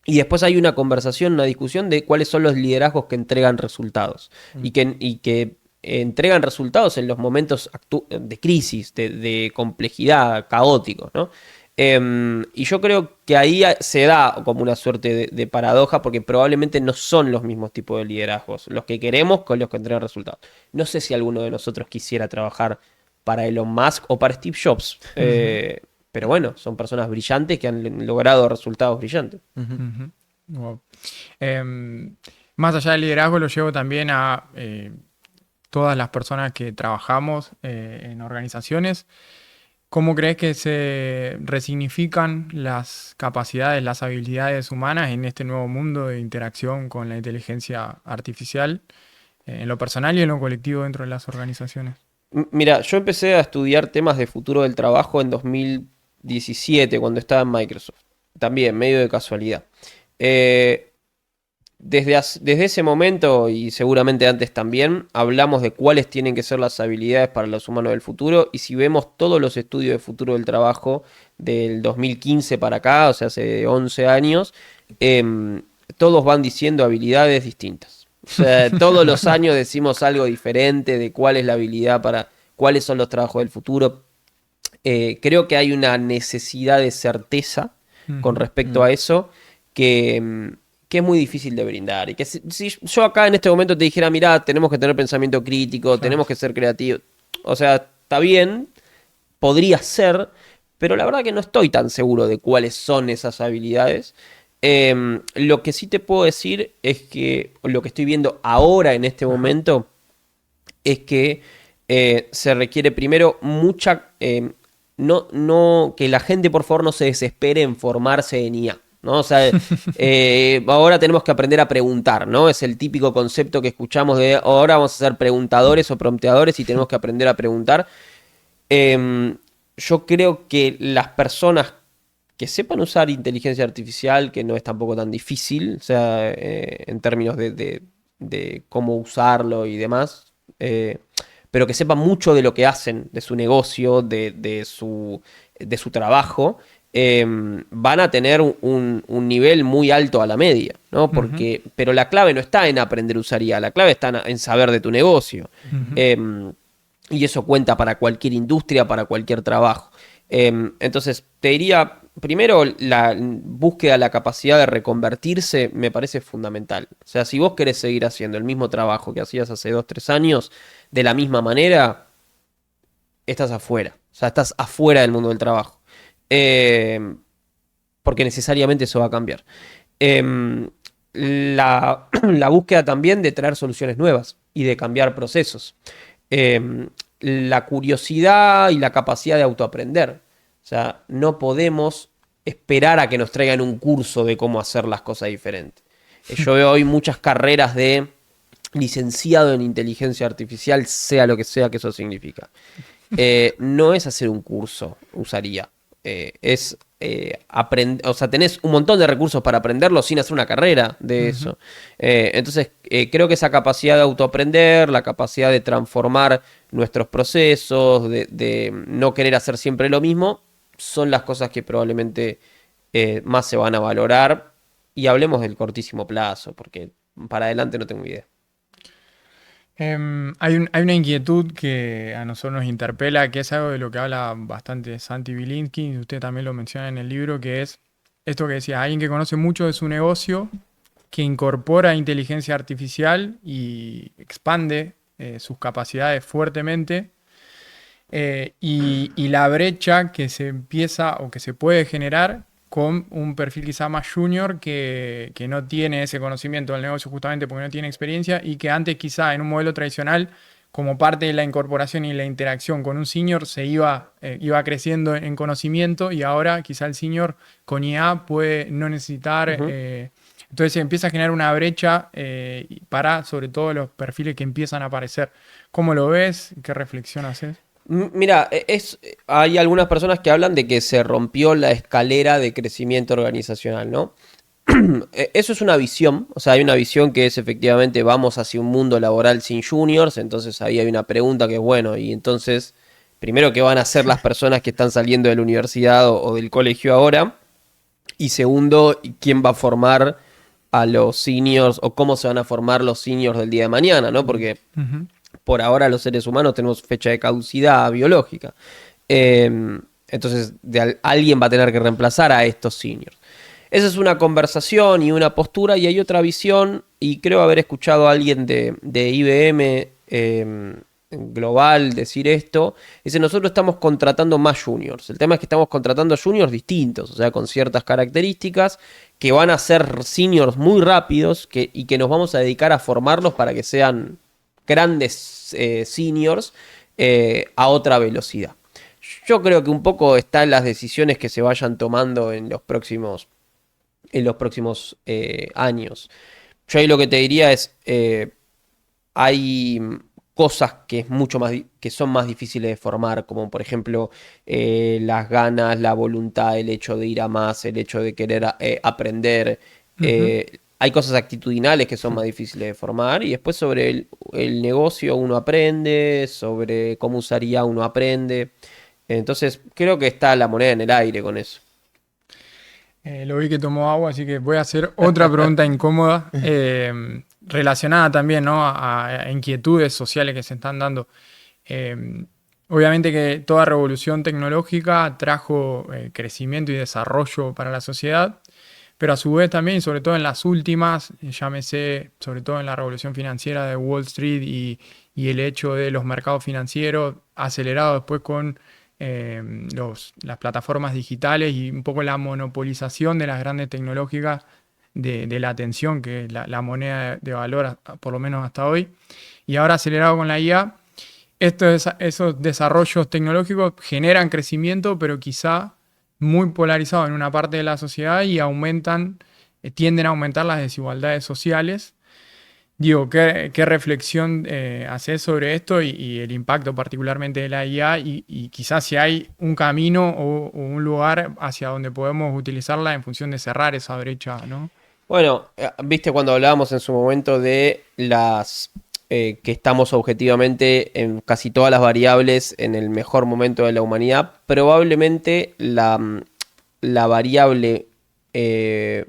Y después hay una conversación, una discusión de cuáles son los liderazgos que entregan resultados y que entregan resultados en los momentos de crisis, de complejidad, caóticos, ¿no? Y yo creo que ahí se da como una suerte de paradoja porque probablemente no son los mismos tipos de liderazgos los que queremos con los que entregan resultados. No sé si alguno de nosotros quisiera trabajar para Elon Musk o para Steve Jobs. Pero bueno, son personas brillantes que han logrado resultados brillantes. Wow. Más allá del liderazgo, lo llevo también a todas las personas que trabajamos en organizaciones. ¿Cómo crees que se resignifican las capacidades, las habilidades humanas en este nuevo mundo de interacción con la inteligencia artificial, en lo personal y en lo colectivo dentro de las organizaciones? Mira, yo empecé a estudiar temas de futuro del trabajo en 2017, cuando estaba en Microsoft. También, medio de casualidad. Desde ese momento, y seguramente antes también, hablamos de cuáles tienen que ser las habilidades para los humanos del futuro. Y si vemos todos los estudios de futuro del trabajo del 2015 para acá, o sea, hace 11 años, todos van diciendo habilidades distintas. O sea, todos los años decimos algo diferente de cuál es la habilidad para cuáles son los trabajos del futuro. Creo que hay una necesidad de certeza con respecto a eso que es muy difícil de brindar. Y que si yo acá en este momento te dijera, mirá, tenemos que tener pensamiento crítico, claro, tenemos que ser creativos. O sea, está bien, podría ser, pero la verdad que no estoy tan seguro de cuáles son esas habilidades. Lo que sí te puedo decir es que lo que estoy viendo ahora en este momento es que se requiere primero mucha... que la gente por favor no se desespere en formarse en IA. ¿no? O sea, ahora tenemos que aprender a preguntar, ¿no? Es el típico concepto que escuchamos de ahora vamos a ser preguntadores o prompteadores y tenemos que aprender a preguntar. Yo creo que las personas que sepan usar inteligencia artificial, que no es tampoco tan difícil, o sea, en términos de cómo usarlo y demás, pero que sepan mucho de lo que hacen, de su negocio, de su trabajo, van a tener un nivel muy alto a la media, ¿no? Porque, pero la clave no está en aprender a usar IA, la clave está en saber de tu negocio. Y eso cuenta para cualquier industria, para cualquier trabajo. Entonces, te diría, primero, la búsqueda de la capacidad de reconvertirse me parece fundamental. O sea, si vos querés seguir haciendo el mismo trabajo que hacías hace 2, 3 años, de la misma manera, estás afuera. O sea, estás afuera del mundo del trabajo. Porque necesariamente eso va a cambiar. La búsqueda también de traer soluciones nuevas y de cambiar procesos. La curiosidad y la capacidad de autoaprender. O sea, no podemos esperar a que nos traigan un curso de cómo hacer las cosas diferentes. Yo veo hoy muchas carreras de licenciado en inteligencia artificial, sea lo que sea que eso significa. No es hacer un curso, usaría. Es aprender, o sea, tenés un montón de recursos para aprenderlo sin hacer una carrera de eso. Entonces, creo que esa capacidad de autoaprender, la capacidad de transformar nuestros procesos, de no querer hacer siempre lo mismo, son las cosas que probablemente más se van a valorar. Y hablemos del cortísimo plazo, porque para adelante no tengo idea. Hay una inquietud que a nosotros nos interpela, que es algo de lo que habla bastante Santi Bilinsky, y usted también lo menciona en el libro, que es esto que decía, alguien que conoce mucho de su negocio, que incorpora inteligencia artificial y expande sus capacidades fuertemente, y la brecha que se empieza o que se puede generar con un perfil quizá más junior que no tiene ese conocimiento del negocio justamente porque no tiene experiencia y que antes quizá en un modelo tradicional como parte de la incorporación y la interacción con un senior se iba creciendo en conocimiento y ahora quizá el senior con IA puede no necesitar... entonces se empieza a generar una brecha para sobre todo los perfiles que empiezan a aparecer. ¿Cómo lo ves? ¿Qué reflexión haces? Mira, hay algunas personas que hablan de que se rompió la escalera de crecimiento organizacional, ¿no? Eso es una visión, o sea, hay una visión que es efectivamente vamos hacia un mundo laboral sin juniors, entonces ahí hay una pregunta que es bueno, y entonces, primero, ¿qué van a hacer las personas que están saliendo de la universidad o del colegio ahora? Y segundo, ¿quién va a formar a los seniors o cómo se van a formar los seniors del día de mañana, ¿no? Porque... por ahora los seres humanos tenemos fecha de caducidad biológica. Entonces alguien va a tener que reemplazar a estos seniors. Esa es una conversación y una postura y hay otra visión y creo haber escuchado a alguien de IBM global decir esto. Dice, nosotros estamos contratando más juniors. El tema es que estamos contratando juniors distintos, o sea, con ciertas características que van a ser seniors muy rápidos y que nos vamos a dedicar a formarlos para que sean grandes seniors a otra velocidad. Yo creo que un poco están las decisiones que se vayan tomando en los próximos años. Yo ahí lo que te diría es, hay cosas que son más difíciles de formar, como por ejemplo las ganas, la voluntad, el hecho de ir a más, el hecho de querer aprender. Hay cosas actitudinales que son más difíciles de formar y después sobre el negocio uno aprende, sobre cómo usaría uno aprende. Entonces creo que está la moneda en el aire con eso. Lo vi que tomó agua, así que voy a hacer otra pregunta incómoda relacionada también, ¿no? a inquietudes sociales que se están dando. Obviamente que toda revolución tecnológica trajo crecimiento y desarrollo para la sociedad. Pero a su vez también, y sobre todo en las últimas, llámese sobre todo en la revolución financiera de Wall Street y el hecho de los mercados financieros, acelerado después con las plataformas digitales y un poco la monopolización de las grandes tecnológicas de la atención, que es la moneda de valor, por lo menos hasta hoy. Y ahora acelerado con la IA, esos desarrollos tecnológicos generan crecimiento, pero quizá muy polarizado en una parte de la sociedad y tienden a aumentar las desigualdades sociales. Digo, ¿qué reflexión haces sobre esto y el impacto particularmente de la IA y quizás si hay un camino o un lugar hacia donde podemos utilizarla en función de cerrar esa brecha, ¿no? Bueno, viste cuando hablábamos en su momento de las que estamos objetivamente en casi todas las variables en el mejor momento de la humanidad, probablemente la variable que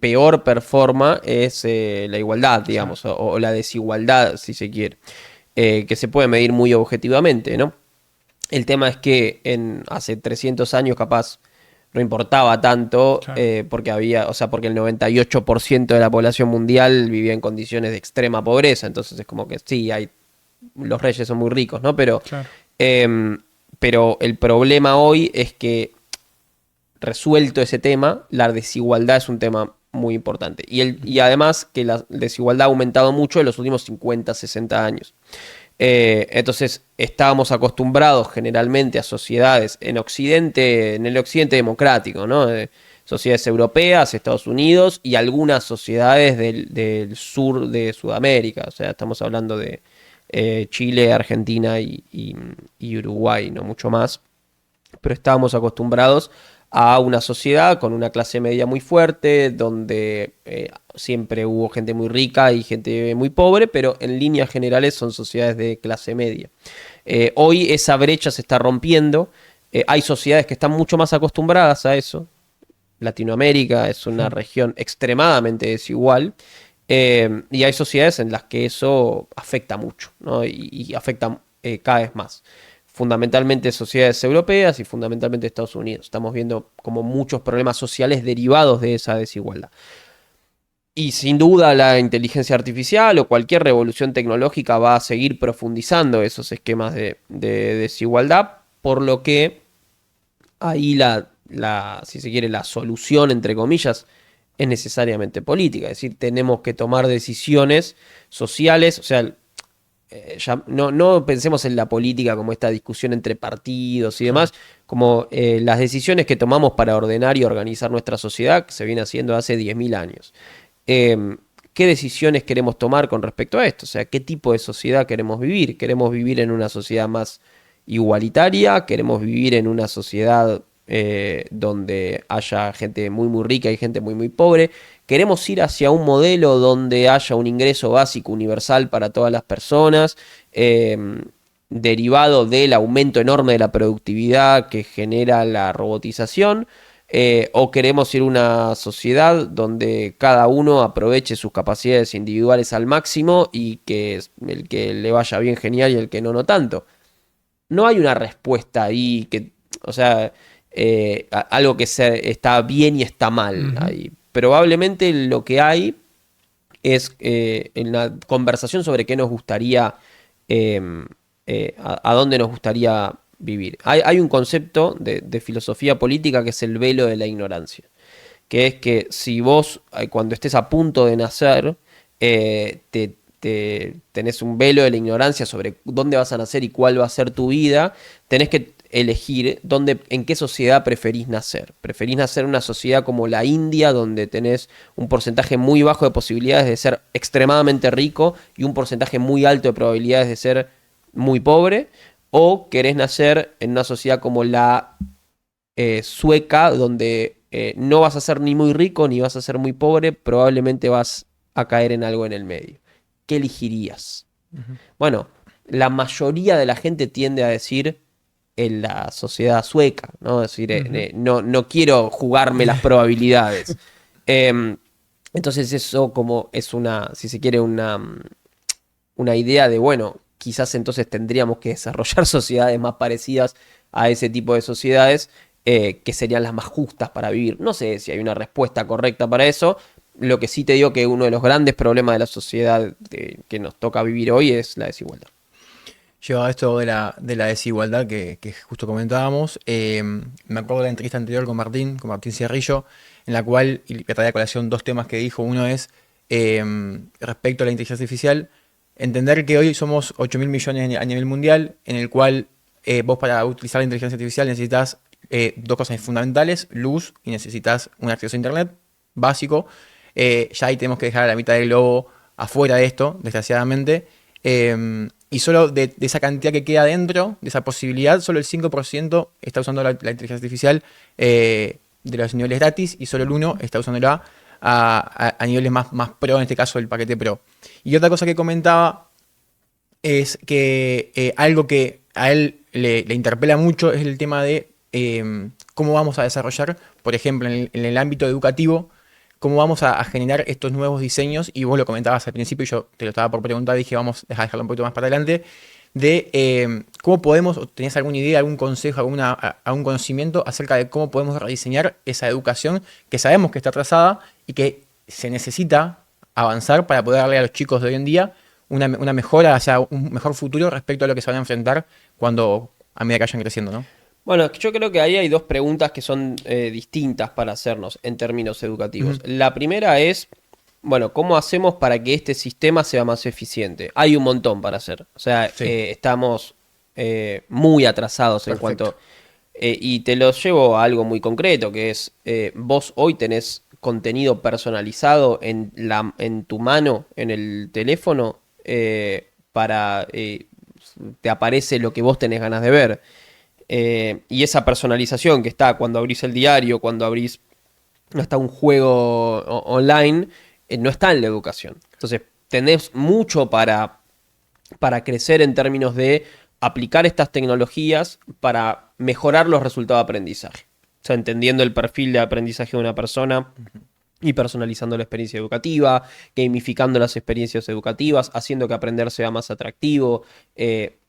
peor performa es la igualdad, digamos, o la desigualdad, si se quiere, que se puede medir muy objetivamente, ¿no? El tema es que hace 300 años capaz no importaba tanto, Claro. porque porque el 98% de la población mundial vivía en condiciones de extrema pobreza, entonces es como que sí, los reyes son muy ricos, ¿no? Claro. Pero el problema hoy es que, resuelto ese tema, la desigualdad es un tema muy importante. Y además que la desigualdad ha aumentado mucho en los últimos 50, 60 años. Entonces estábamos acostumbrados generalmente a sociedades en el occidente democrático, ¿no? Sociedades europeas, Estados Unidos y algunas sociedades del sur de Sudamérica. O sea, estamos hablando de Chile, Argentina y Uruguay, no mucho más. Pero estábamos acostumbrados a una sociedad con una clase media muy fuerte, donde siempre hubo gente muy rica y gente muy pobre, pero en líneas generales son sociedades de clase media. Hoy esa brecha se está rompiendo, hay sociedades que están mucho más acostumbradas a eso. Latinoamérica es una región extremadamente desigual, y hay sociedades en las que eso afecta mucho, ¿no? Y afecta cada vez más. Fundamentalmente sociedades europeas y fundamentalmente Estados Unidos. Estamos viendo como muchos problemas sociales derivados de esa desigualdad. Y sin duda la inteligencia artificial o cualquier revolución tecnológica va a seguir profundizando esos esquemas de desigualdad, por lo que ahí si se quiere, la solución, entre comillas, es necesariamente política. Es decir, tenemos que tomar decisiones sociales, o sea, ya no pensemos en la política como esta discusión entre partidos y demás, como las decisiones que tomamos para ordenar y organizar nuestra sociedad, que se viene haciendo hace 10.000 años. ¿Qué decisiones queremos tomar con respecto a esto? O sea, ¿qué tipo de sociedad queremos vivir? ¿Queremos vivir en una sociedad más igualitaria? ¿Queremos vivir en una sociedad donde haya gente muy muy rica y gente muy muy pobre? ¿Queremos ir hacia un modelo donde haya un ingreso básico universal para todas las personas, derivado del aumento enorme de la productividad que genera la robotización? ¿O queremos ir a una sociedad donde cada uno aproveche sus capacidades individuales al máximo y que el que le vaya bien genial y el que no tanto? No hay una respuesta ahí o sea, algo que está bien y está mal ahí. Probablemente lo que hay es en la conversación sobre qué nos gustaría, a dónde nos gustaría vivir. Hay un concepto de filosofía política que es el velo de la ignorancia, que es que si vos, cuando estés a punto de nacer, tenés un velo de la ignorancia sobre dónde vas a nacer y cuál va a ser tu vida, tenés que elegir en qué sociedad preferís nacer. ¿Preferís nacer en una sociedad como la India, donde tenés un porcentaje muy bajo de posibilidades de ser extremadamente rico y un porcentaje muy alto de probabilidades de ser muy pobre? ¿O querés nacer en una sociedad como la sueca, donde no vas a ser ni muy rico ni vas a ser muy pobre, probablemente vas a caer en algo en el medio? ¿Qué elegirías? Bueno, la mayoría de la gente tiende a decir en la sociedad sueca, ¿no? Es decir, no quiero jugarme las probabilidades. Entonces eso como es si se quiere, una idea de, bueno, quizás entonces tendríamos que desarrollar sociedades más parecidas a ese tipo de sociedades, que serían las más justas para vivir. No sé si hay una respuesta correcta para eso. Lo que sí te digo que uno de los grandes problemas de la sociedad que nos toca vivir hoy es la desigualdad. Llevado a esto de la desigualdad que justo comentábamos, me acuerdo de la entrevista anterior con Martín Cerrillo, en la cual traía a colación dos temas que dijo. Uno es respecto a la inteligencia artificial, entender que hoy somos 8.000 millones a nivel mundial, en el cual vos para utilizar la inteligencia artificial necesitas dos cosas fundamentales, luz y necesitas un acceso a internet básico. Ya ahí tenemos que dejar a la mitad del globo afuera de esto, desgraciadamente. Y solo de esa cantidad que queda dentro, de esa posibilidad, solo el 5% está usando la inteligencia artificial de los niveles gratis y solo el 1% está usándola a niveles más pro, en este caso el paquete pro. Y otra cosa que comentaba es que algo que a él le interpela mucho es el tema de cómo vamos a desarrollar, por ejemplo, en el ámbito educativo, cómo vamos a generar estos nuevos diseños, y vos lo comentabas al principio y yo te lo estaba por preguntar, dije vamos a dejarlo un poquito más para adelante, de cómo podemos, o tenías alguna idea, algún consejo, algún conocimiento acerca de cómo podemos rediseñar esa educación que sabemos que está atrasada y que se necesita avanzar para poder darle a los chicos de hoy en día una mejora, o sea, un mejor futuro respecto a lo que se van a enfrentar a medida que vayan creciendo, ¿no? Bueno, yo creo que ahí hay dos preguntas que son distintas para hacernos en términos educativos. La primera es, bueno, ¿cómo hacemos para que este sistema sea más eficiente? Hay un montón para hacer. O sea, Sí. estamos muy atrasados en Perfecto. cuanto... y te lo llevo a algo muy concreto, que es, vos hoy tenés contenido personalizado en tu mano, en el teléfono, para... te aparece lo que vos tenés ganas de ver. Y esa personalización que está cuando abrís el diario, cuando abrís hasta un juego online, no está en la educación. Entonces, tenés mucho para crecer en términos de aplicar estas tecnologías para mejorar los resultados de aprendizaje. O sea, entendiendo el perfil de aprendizaje de una persona y personalizando la experiencia educativa, gamificando las experiencias educativas, haciendo que aprender sea más atractivo.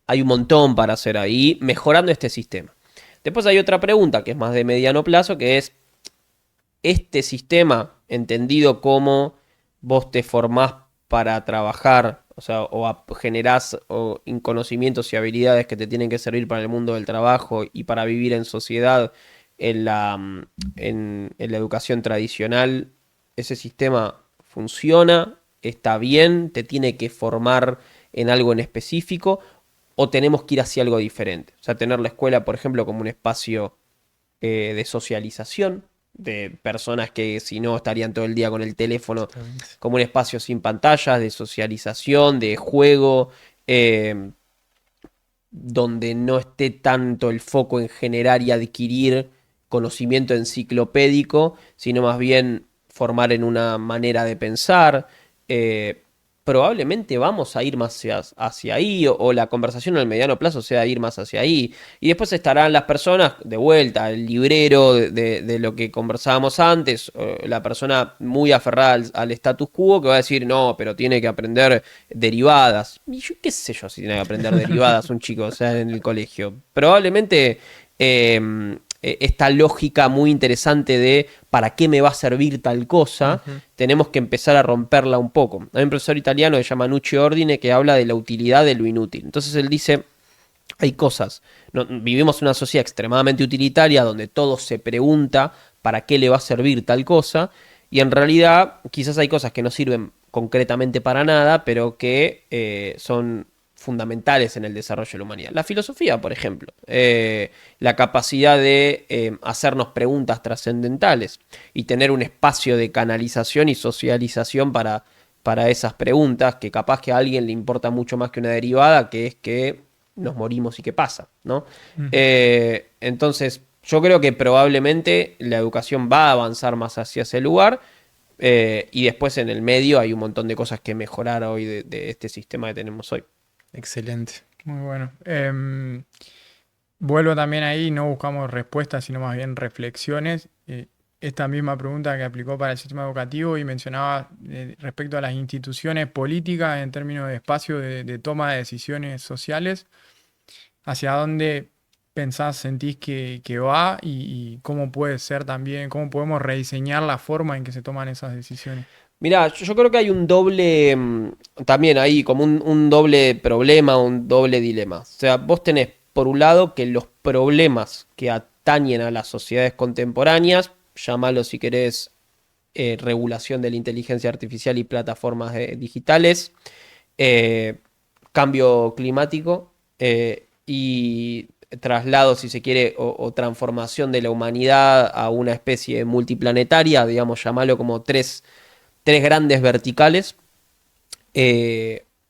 Hay un montón para hacer ahí, mejorando este sistema. Después hay otra pregunta que es más de mediano plazo, que es, este sistema, entendido como vos te formás para trabajar, o sea, generás conocimientos y habilidades que te tienen que servir para el mundo del trabajo y para vivir en sociedad en la educación tradicional, ese sistema funciona, está bien, te tiene que formar en algo en específico, o tenemos que ir hacia algo diferente. O sea, tener la escuela, por ejemplo, como un espacio de socialización, de personas que si no estarían todo el día con el teléfono, como un espacio sin pantallas, de socialización, de juego, donde no esté tanto el foco en generar y adquirir conocimiento enciclopédico, sino más bien formar en una manera de pensar. Probablemente vamos a ir más hacia ahí, o la conversación al mediano plazo sea ir más hacia ahí. Y después estarán las personas, de vuelta, el librero de lo que conversábamos antes, la persona muy aferrada al status quo que va a decir, no, pero tiene que aprender derivadas. Y yo qué sé yo si tiene que aprender derivadas un chico, o sea, en el colegio. Probablemente esta lógica muy interesante de para qué me va a servir tal cosa, tenemos que empezar a romperla un poco. Hay un profesor italiano que se llama Nuccio Ordine que habla de la utilidad de lo inútil. Entonces él dice, hay cosas, vivimos en una sociedad extremadamente utilitaria donde todo se pregunta para qué le va a servir tal cosa, y en realidad quizás hay cosas que no sirven concretamente para nada, pero que son fundamentales en el desarrollo de la humanidad. La filosofía, por ejemplo, la capacidad de hacernos preguntas trascendentales y tener un espacio de canalización y socialización para esas preguntas, que capaz que a alguien le importa mucho más que una derivada, que es que nos morimos y qué pasa, ¿no? Entonces, yo creo que probablemente la educación va a avanzar más hacia ese lugar, y después en el medio hay un montón de cosas que mejorar hoy de este sistema que tenemos hoy. Excelente. Muy bueno. Vuelvo también ahí, no buscamos respuestas, sino más bien reflexiones. Esta misma pregunta que aplicó para el sistema educativo y mencionaba respecto a las instituciones políticas en términos de espacio de toma de decisiones sociales, hacia dónde pensás, sentís que va y cómo puede ser también, cómo podemos rediseñar la forma en que se toman esas decisiones. Mirá, yo creo que hay un doble, también ahí, como un doble problema, un doble dilema. O sea, vos tenés, por un lado, que los problemas que atañen a las sociedades contemporáneas, llámalo si querés, regulación de la inteligencia artificial y plataformas digitales, cambio climático, y traslado, si se quiere, o transformación de la humanidad a una especie multiplanetaria, digamos, llamarlo como tres grandes verticales,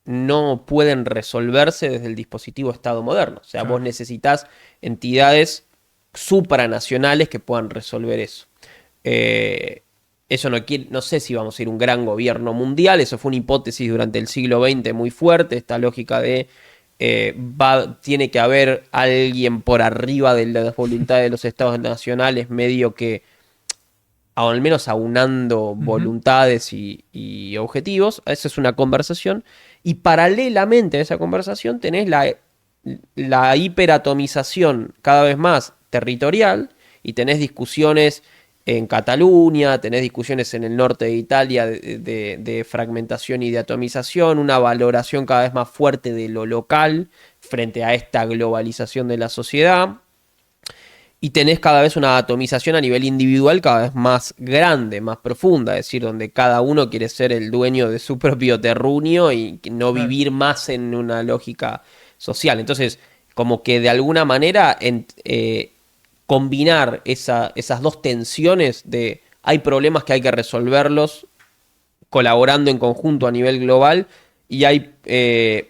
no pueden resolverse desde el dispositivo Estado moderno. O sea, Claro. vos necesitas entidades supranacionales que puedan resolver eso. Eso no sé si vamos a ir a un gran gobierno mundial, eso fue una hipótesis durante el siglo XX muy fuerte, esta lógica de tiene que haber alguien por arriba de las voluntades de los estados nacionales, medio que, al menos aunando voluntades y objetivos. Esa es una conversación. Y paralelamente a esa conversación tenés la hiperatomización cada vez más territorial y tenés discusiones en Cataluña, tenés discusiones en el norte de Italia de fragmentación y de atomización, una valoración cada vez más fuerte de lo local frente a esta globalización de la sociedad. Y tenés cada vez una atomización a nivel individual cada vez más grande, más profunda, es decir, donde cada uno quiere ser el dueño de su propio terruño y no Claro. vivir más en una lógica social. Entonces, como que de alguna manera combinar esas dos tensiones de hay problemas que hay que resolverlos colaborando en conjunto a nivel global y hay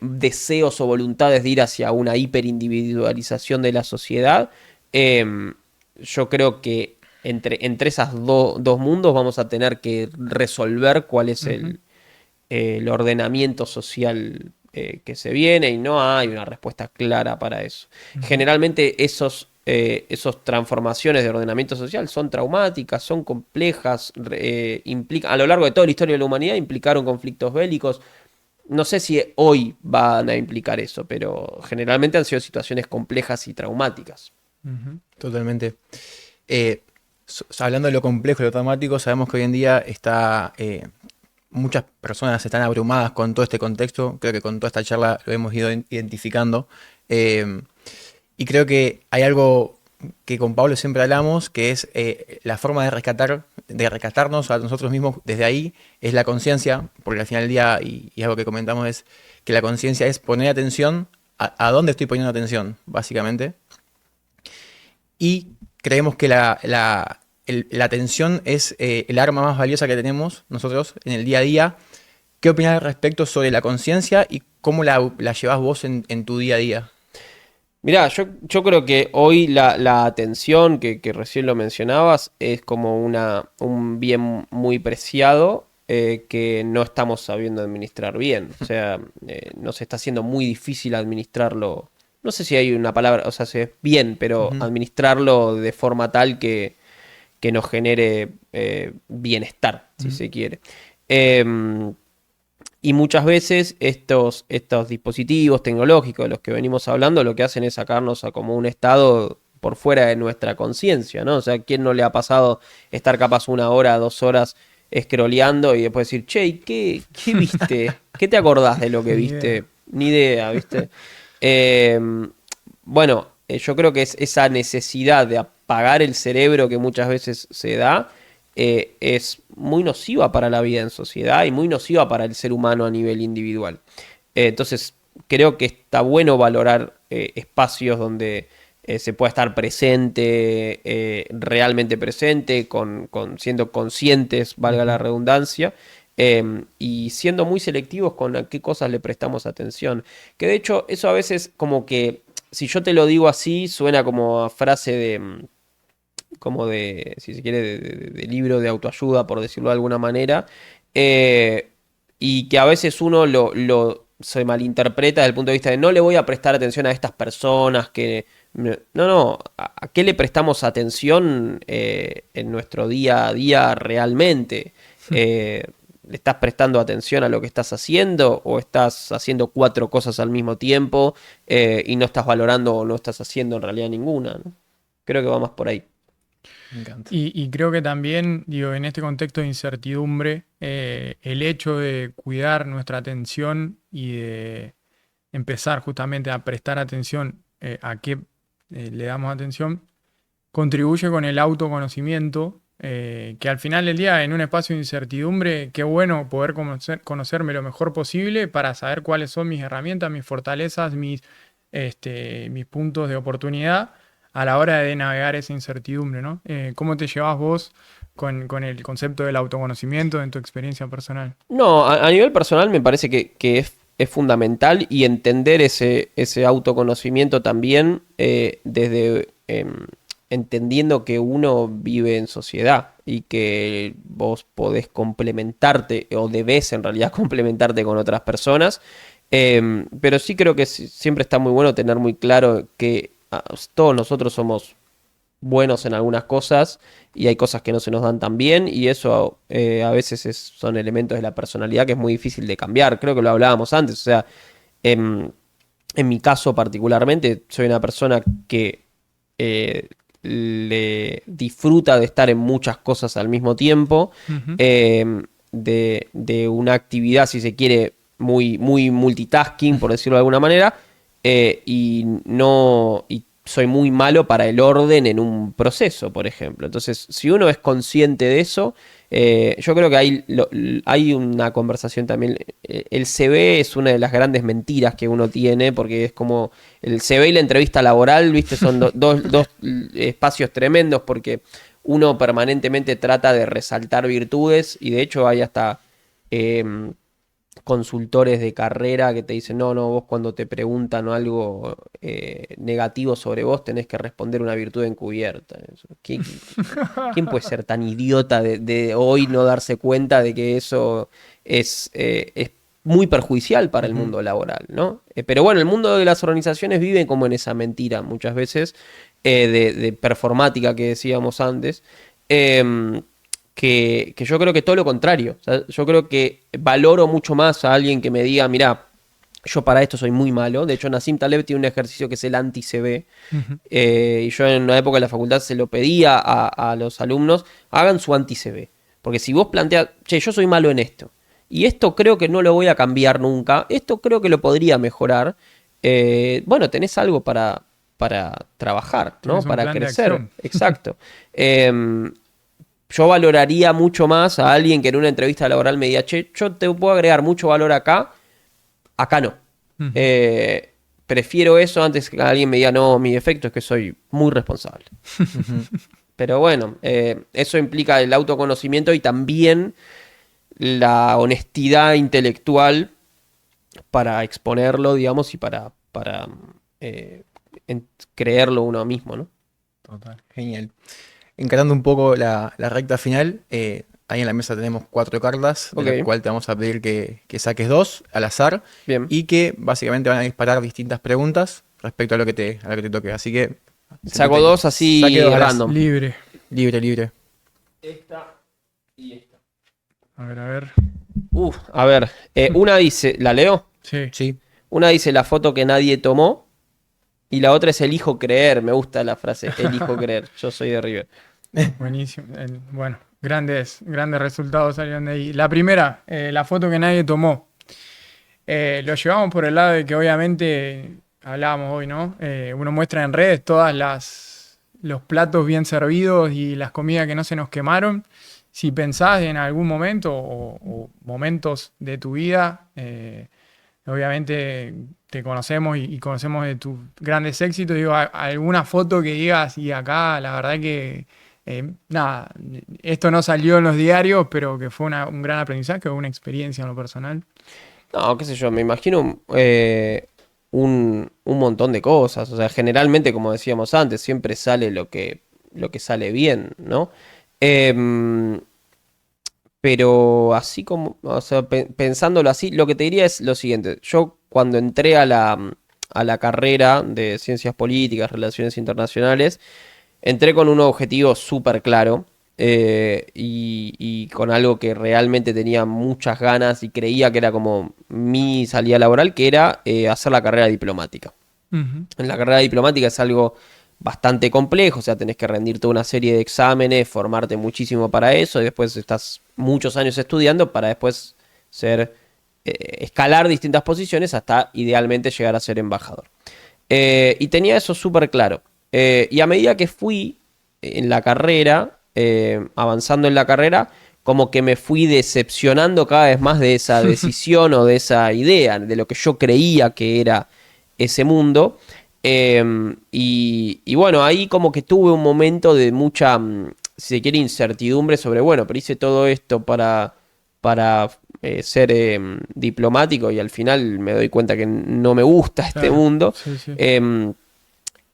deseos o voluntades de ir hacia una hiperindividualización de la sociedad. Yo creo que entre esas dos mundos vamos a tener que resolver cuál es el ordenamiento social que se viene, y no hay una respuesta clara para eso. Generalmente esos transformaciones de ordenamiento social son traumáticas, son complejas, a lo largo de toda la historia de la humanidad implicaron conflictos bélicos. No sé si hoy van a implicar eso, pero generalmente han sido situaciones complejas y traumáticas. Totalmente. Hablando de lo complejo y lo traumático, sabemos que hoy en día muchas personas están abrumadas con todo este contexto. Creo que con toda esta charla lo hemos ido identificando. Y creo que hay algo que con Pablo siempre hablamos, que es la forma de rescatarnos a nosotros mismos desde ahí, es la conciencia, porque al final del día, y algo que comentamos es que la conciencia es poner atención a dónde estoy poniendo atención, básicamente. Y creemos que la atención es el arma más valiosa que tenemos nosotros en el día a día. ¿Qué opinas al respecto sobre la conciencia y cómo la llevas vos en tu día a día? Mirá, yo creo que hoy la atención, que recién lo mencionabas, es como un bien muy preciado que no estamos sabiendo administrar bien. O sea, nos está haciendo muy difícil administrarlo. No sé si hay una palabra, o sea, si es bien, pero administrarlo de forma tal que nos genere bienestar, si se quiere. Y muchas veces estos dispositivos tecnológicos de los que venimos hablando lo que hacen es sacarnos a como un estado por fuera de nuestra conciencia, ¿no? O sea, ¿quién no le ha pasado estar capaz 1 hora, 2 horas scrolleando y después decir, che, ¿qué viste? ¿Qué te acordás de lo que viste? Ni idea, ¿viste? Bueno, yo creo que es esa necesidad de apagar el cerebro que muchas veces se da, es muy nociva para la vida en sociedad y muy nociva para el ser humano a nivel individual. Entonces, creo que está bueno valorar espacios donde se pueda estar presente, realmente presente, siendo conscientes, valga la redundancia, y siendo muy selectivos con a qué cosas le prestamos atención. Que de hecho, eso a veces como que, si yo te lo digo así, suena como a frase si se quiere, de libro de autoayuda, por decirlo de alguna manera, y que a veces uno se malinterpreta desde el punto de vista de no le voy a prestar atención a estas personas que... No, ¿a qué le prestamos atención en nuestro día a día realmente? ¿Le estás prestando atención a lo que estás haciendo o estás haciendo 4 cosas al mismo tiempo y no estás valorando o no estás haciendo en realidad ninguna, ¿no? Creo que va más por ahí. Me encanta. Y creo que también, digo, en este contexto de incertidumbre, el hecho de cuidar nuestra atención y de empezar justamente a prestar atención a qué le damos atención, contribuye con el autoconocimiento, que al final del día, en un espacio de incertidumbre, qué bueno poder conocerme lo mejor posible para saber cuáles son mis herramientas, mis fortalezas, mis mis puntos de oportunidad a la hora de navegar esa incertidumbre, ¿no? ¿Cómo te llevas vos con el concepto del autoconocimiento en tu experiencia personal? No, a nivel personal me parece que es fundamental y entender ese autoconocimiento también desde entendiendo que uno vive en sociedad y que vos podés complementarte o debés en realidad complementarte con otras personas. Pero sí creo que siempre está muy bueno tener muy claro que todos nosotros somos buenos en algunas cosas y hay cosas que no se nos dan tan bien y eso a veces son elementos de la personalidad que es muy difícil de cambiar. Creo que lo hablábamos antes, o sea, en mi caso particularmente soy una persona que le disfruta de estar en muchas cosas al mismo tiempo, Ujú. de una actividad, si se quiere, muy, muy multitasking, por decirlo de alguna manera, y soy muy malo para el orden en un proceso, por ejemplo. Entonces, si uno es consciente de eso, yo creo que hay una conversación también. El CV es una de las grandes mentiras que uno tiene, porque es como el CV y la entrevista laboral, ¿viste? Son dos espacios tremendos, porque uno permanentemente trata de resaltar virtudes, y de hecho hay hasta consultores de carrera que te dicen, no, no, vos cuando te preguntan algo negativo sobre vos tenés que responder una virtud encubierta. ¿Quién puede ser tan idiota de hoy no darse cuenta de que eso es muy perjudicial para el Ujú. mundo laboral, ¿no? Pero bueno, el mundo de las organizaciones vive como en esa mentira muchas veces de performática que decíamos antes. Que yo creo que todo lo contrario. O sea, yo creo que valoro mucho más a alguien que me diga, mirá, yo para esto soy muy malo. De hecho, Nassim Taleb tiene un ejercicio que es el anti-CV. Ujú. Y yo en una época de la facultad se lo pedía a los alumnos, hagan su anti-CV. Porque si vos planteas, che, yo soy malo en esto, y esto creo que no lo voy a cambiar nunca, esto creo que lo podría mejorar, bueno, tenés algo para trabajar, ¿no? Tienes un Para plan de crecer. acción. Exacto. Yo valoraría mucho más a alguien que en una entrevista laboral me diga, che, yo te puedo agregar mucho valor acá, acá no. Ujú. Eh, Prefiero eso antes que alguien me diga, no, mi defecto es que soy muy responsable. Ujú. Pero bueno, eso implica el autoconocimiento y también la honestidad intelectual para exponerlo, digamos, y para creerlo uno mismo, ¿no? Total, genial. Encarando un poco la recta final, ahí en la mesa tenemos 4 cartas, de Ok, las cuales te vamos a pedir que saques 2 al azar bien. y que básicamente van a disparar distintas preguntas respecto a lo que te toque. Así que Saco sentate- dos así saque 2 al azar. random. Libre. Libre, libre. Esta y esta. A ver. A ver, una dice, ¿la leo? Sí. Sí. Una dice la foto que nadie tomó y la otra es elijo creer. Me gusta la frase, elijo creer. Yo soy de River. Buenísimo. Bueno, grandes resultados salieron de ahí. La primera, la foto que nadie tomó. Lo llevamos por el lado de que obviamente, hablábamos hoy, ¿no? Uno muestra en redes los platos bien servidos y las comidas que no se nos quemaron. Si pensás en algún momento o momentos de tu vida, obviamente te conocemos y conocemos de tus grandes éxitos. Digo, alguna foto que digas, y acá la verdad que nada, esto no salió en los diarios, pero que fue un gran aprendizaje o una experiencia en lo personal. No, qué sé yo, me imagino un montón de cosas. O sea, generalmente, como decíamos antes, siempre sale lo que sale bien, ¿no? Em, pero así como, o sea, pensándolo así, lo que te diría es lo siguiente. Yo cuando entré a la carrera de Ciencias Políticas, Relaciones Internacionales, entré con un objetivo súper claro y con algo que realmente tenía muchas ganas y creía que era como mi salida laboral, que era hacer la carrera diplomática. Ujú. En la carrera diplomática es algo bastante complejo, o sea, tenés que rendir toda una serie de exámenes, formarte muchísimo para eso, y después estás muchos años estudiando para después escalar distintas posiciones hasta idealmente llegar a ser embajador. Y tenía eso súper claro. Y a medida que fui en la carrera, avanzando en la carrera, como que me fui decepcionando cada vez más de esa decisión o de esa idea, de lo que yo creía que era ese mundo. Y bueno, ahí como que tuve un momento de mucha, si se quiere, incertidumbre sobre, bueno, pero hice todo esto para ser diplomático y al final me doy cuenta que no me gusta este Claro, mundo. sí, sí.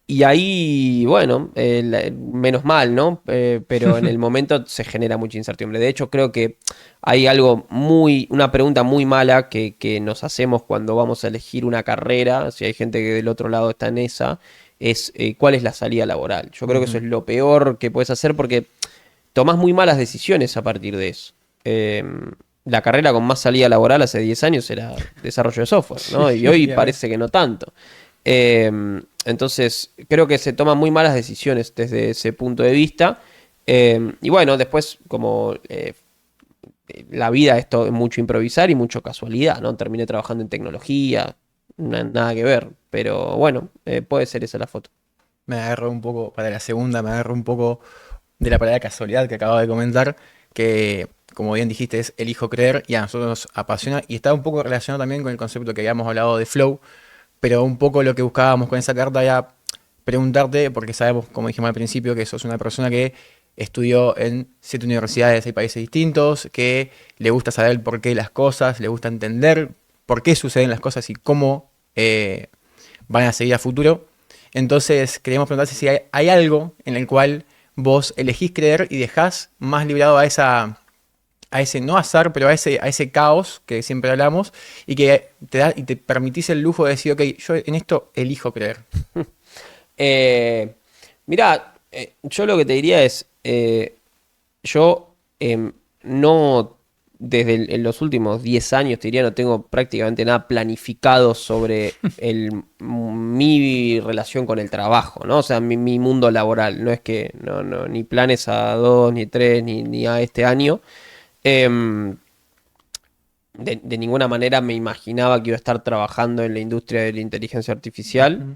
Y ahí, bueno, menos mal, ¿no? Pero en el momento se genera mucha incertidumbre. De hecho, creo que hay una pregunta muy mala que nos hacemos cuando vamos a elegir una carrera, si hay gente que del otro lado está en esa, es ¿cuál es la salida laboral? Yo creo que eso es lo peor que puedes hacer porque tomás muy malas decisiones a partir de eso. Eh, la carrera con más salida laboral hace 10 años era desarrollo de software, ¿no? Y hoy Ya ves. parece que no tanto. Entonces, creo que se toman muy malas decisiones desde ese punto de vista. Y bueno, después, como la vida es mucho improvisar y mucho casualidad, ¿no? Terminé trabajando en tecnología, nada que ver. Pero bueno, puede ser esa la foto. Me agarro un poco, para la segunda, me agarro un poco de la palabra casualidad que acabo de comentar, que como bien dijiste es elijo creer y a nosotros nos apasiona y está un poco relacionado también con el concepto que habíamos hablado de flow, pero un poco lo que buscábamos con esa carta era preguntarte, porque sabemos, como dijimos al principio, que sos una persona que estudió en 7 universidades y países distintos, que le gusta saber por qué las cosas, le gusta entender por qué suceden las cosas y cómo van a seguir a futuro. Entonces queríamos preguntarte si hay algo en el cual vos elegís creer y dejás más librado a ese no azar, pero a ese caos que siempre hablamos y que te permitís el lujo de decir, ok, yo en esto elijo creer. Eh, Mirá, yo lo que te diría es, yo no, en los últimos 10 años, te diría, no tengo prácticamente nada planificado sobre mi relación con el trabajo, ¿no? O sea, mi mundo laboral. No es que, no, ni planes a 2, ni 3, ni a este año. Em, de ninguna manera me imaginaba que iba a estar trabajando en la industria de la inteligencia artificial Ujú.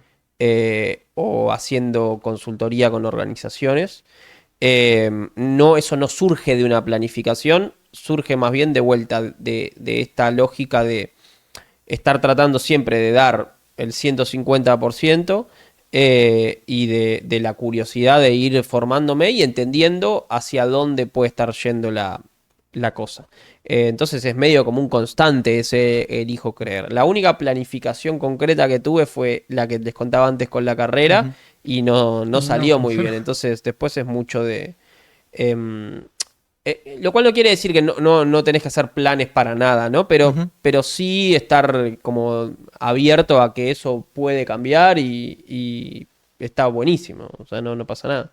o haciendo consultoría con organizaciones. No, eso no surge de una planificación, surge más bien de vuelta de esta lógica de estar tratando siempre de dar el 150% y de la curiosidad de ir formándome y entendiendo hacia dónde puede estar yendo la cosa. Entonces es medio como un constante ese elijo creer. La única planificación concreta que tuve fue la que les contaba antes con la carrera Ujú. y no Y no salió muy funcionó. bien. Entonces después es mucho de... em, lo cual no quiere decir que no tenés que hacer planes para nada, ¿no? Ujú. Pero sí estar como abierto a que eso puede cambiar y está buenísimo. O sea, no pasa nada.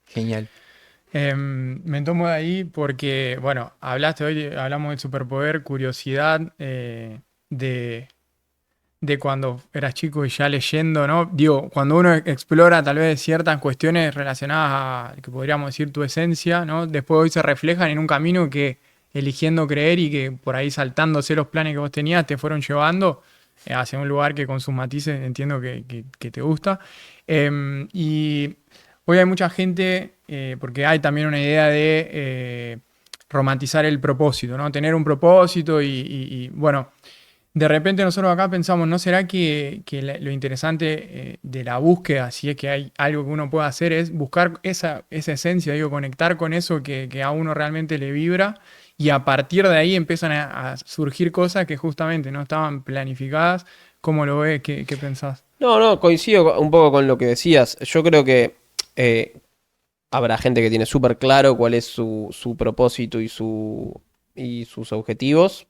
Genial. Me tomo de ahí porque, bueno, hablaste hoy, hablamos del superpoder, curiosidad, de cuando eras chico y ya leyendo, ¿no? Digo, cuando uno explora tal vez ciertas cuestiones relacionadas a, que podríamos decir, tu esencia, ¿no? Después hoy se reflejan en un camino que eligiendo creer y que por ahí saltándose los planes que vos tenías te fueron llevando hacia un lugar que con sus matices entiendo que te gusta. Y hoy hay mucha gente, porque hay también una idea de romantizar el propósito, ¿no? Tener un propósito bueno. De repente nosotros acá pensamos, ¿no será que lo interesante de la búsqueda, si es que hay algo que uno pueda hacer, es buscar esa esencia, digo, conectar con eso que a uno realmente le vibra y a partir de ahí empiezan a surgir cosas que justamente no estaban planificadas? ¿Cómo lo ves? ¿Qué pensás? No, coincido un poco con lo que decías. Yo creo que eh, habrá gente que tiene súper claro cuál es su propósito y sus objetivos.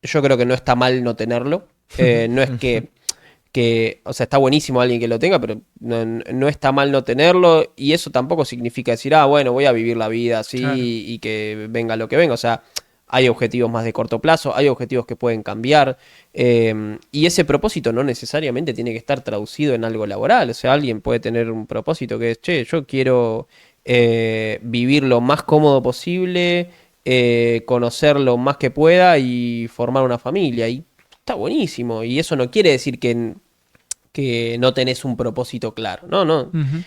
Yo creo que no está mal no tenerlo. No es o sea, está buenísimo alguien que lo tenga, pero no está mal no tenerlo. Y eso tampoco significa decir, bueno, voy a vivir la vida Claro. así y que venga lo que venga. O sea, hay objetivos más de corto plazo, hay objetivos que pueden cambiar. Y ese propósito no necesariamente tiene que estar traducido en algo laboral. O sea, alguien puede tener un propósito que es, che, yo quiero vivir lo más cómodo posible, conocer lo más que pueda y formar una familia. Y está buenísimo. Y eso no quiere decir que no tenés un propósito claro. No, no. Ujú.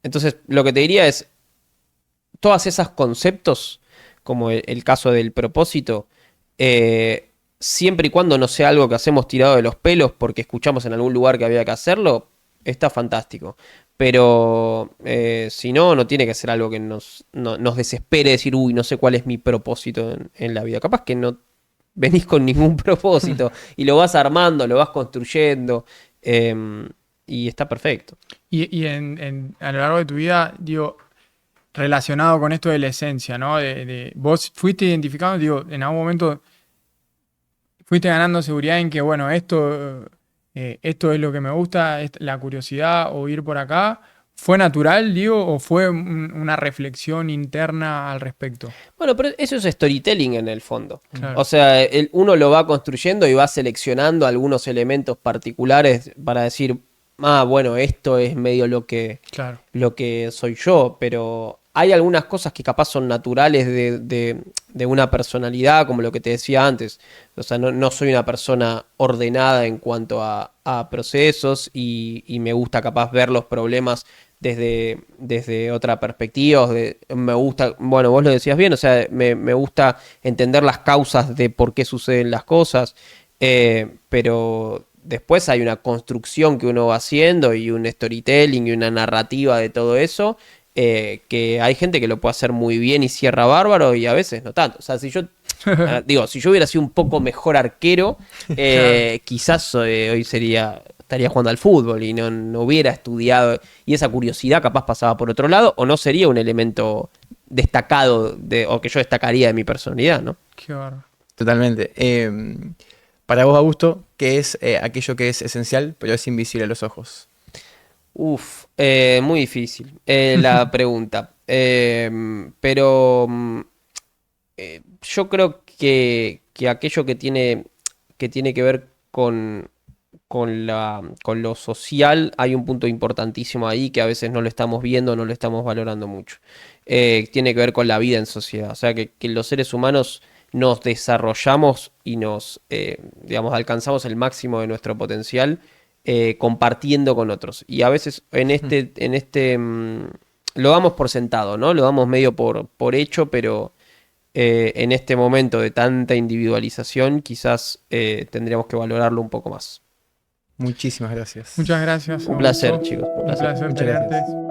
Entonces, lo que te diría es, todos esos conceptos, como el caso del propósito, eh, siempre y cuando no sea algo que hacemos tirado de los pelos porque escuchamos en algún lugar que había que hacerlo, está fantástico. Pero si no, no tiene que ser algo que nos desespere decir, uy, no sé cuál es mi propósito en la vida. Capaz que no venís con ningún propósito y lo vas armando, lo vas construyendo y está perfecto. Y a lo largo de tu vida, digo, relacionado con esto de la esencia, ¿no? Vos fuiste identificando, digo, en algún momento fuiste ganando seguridad en que, bueno, esto es lo que me gusta, la curiosidad o ir por acá. ¿Fue natural, digo, o fue una reflexión interna al respecto? Bueno, pero eso es storytelling en el fondo. Claro. O sea, uno lo va construyendo y va seleccionando algunos elementos particulares para decir, ah, bueno, esto es medio Claro. lo que soy yo, pero hay algunas cosas que capaz son naturales de una personalidad, como lo que te decía antes. O sea, no soy una persona ordenada en cuanto a procesos y me gusta capaz ver los problemas desde otra perspectiva. Me gusta, bueno, vos lo decías bien, o sea, me gusta entender las causas de por qué suceden las cosas, pero después hay una construcción que uno va haciendo y un storytelling y una narrativa de todo eso, que hay gente que lo puede hacer muy bien y cierra bárbaro y a veces no tanto. O sea, si yo si yo hubiera sido un poco mejor arquero, quizás hoy estaría jugando al fútbol y no hubiera estudiado y esa curiosidad capaz pasaba por otro lado o no sería un elemento destacado o que yo destacaría de mi personalidad, ¿no? Qué bárbaro. Totalmente. Para vos, Augusto, ¿qué es aquello que es esencial pero es invisible a los ojos? Uf, muy difícil la pregunta. Pero yo creo que aquello que tiene que ver con lo social, hay un punto importantísimo ahí que a veces no lo estamos viendo, no lo estamos valorando mucho. Tiene que ver con la vida en sociedad. O sea, que los seres humanos nos desarrollamos y digamos, alcanzamos el máximo de nuestro potencial compartiendo con otros. Y a veces lo damos por sentado, ¿no? Lo damos medio por hecho, pero en este momento de tanta individualización, quizás tendríamos que valorarlo un poco más. Muchísimas gracias. Muchas gracias. Un placer, Augusto. chicos. Un Un placer. placer Muchas tenerte. gracias.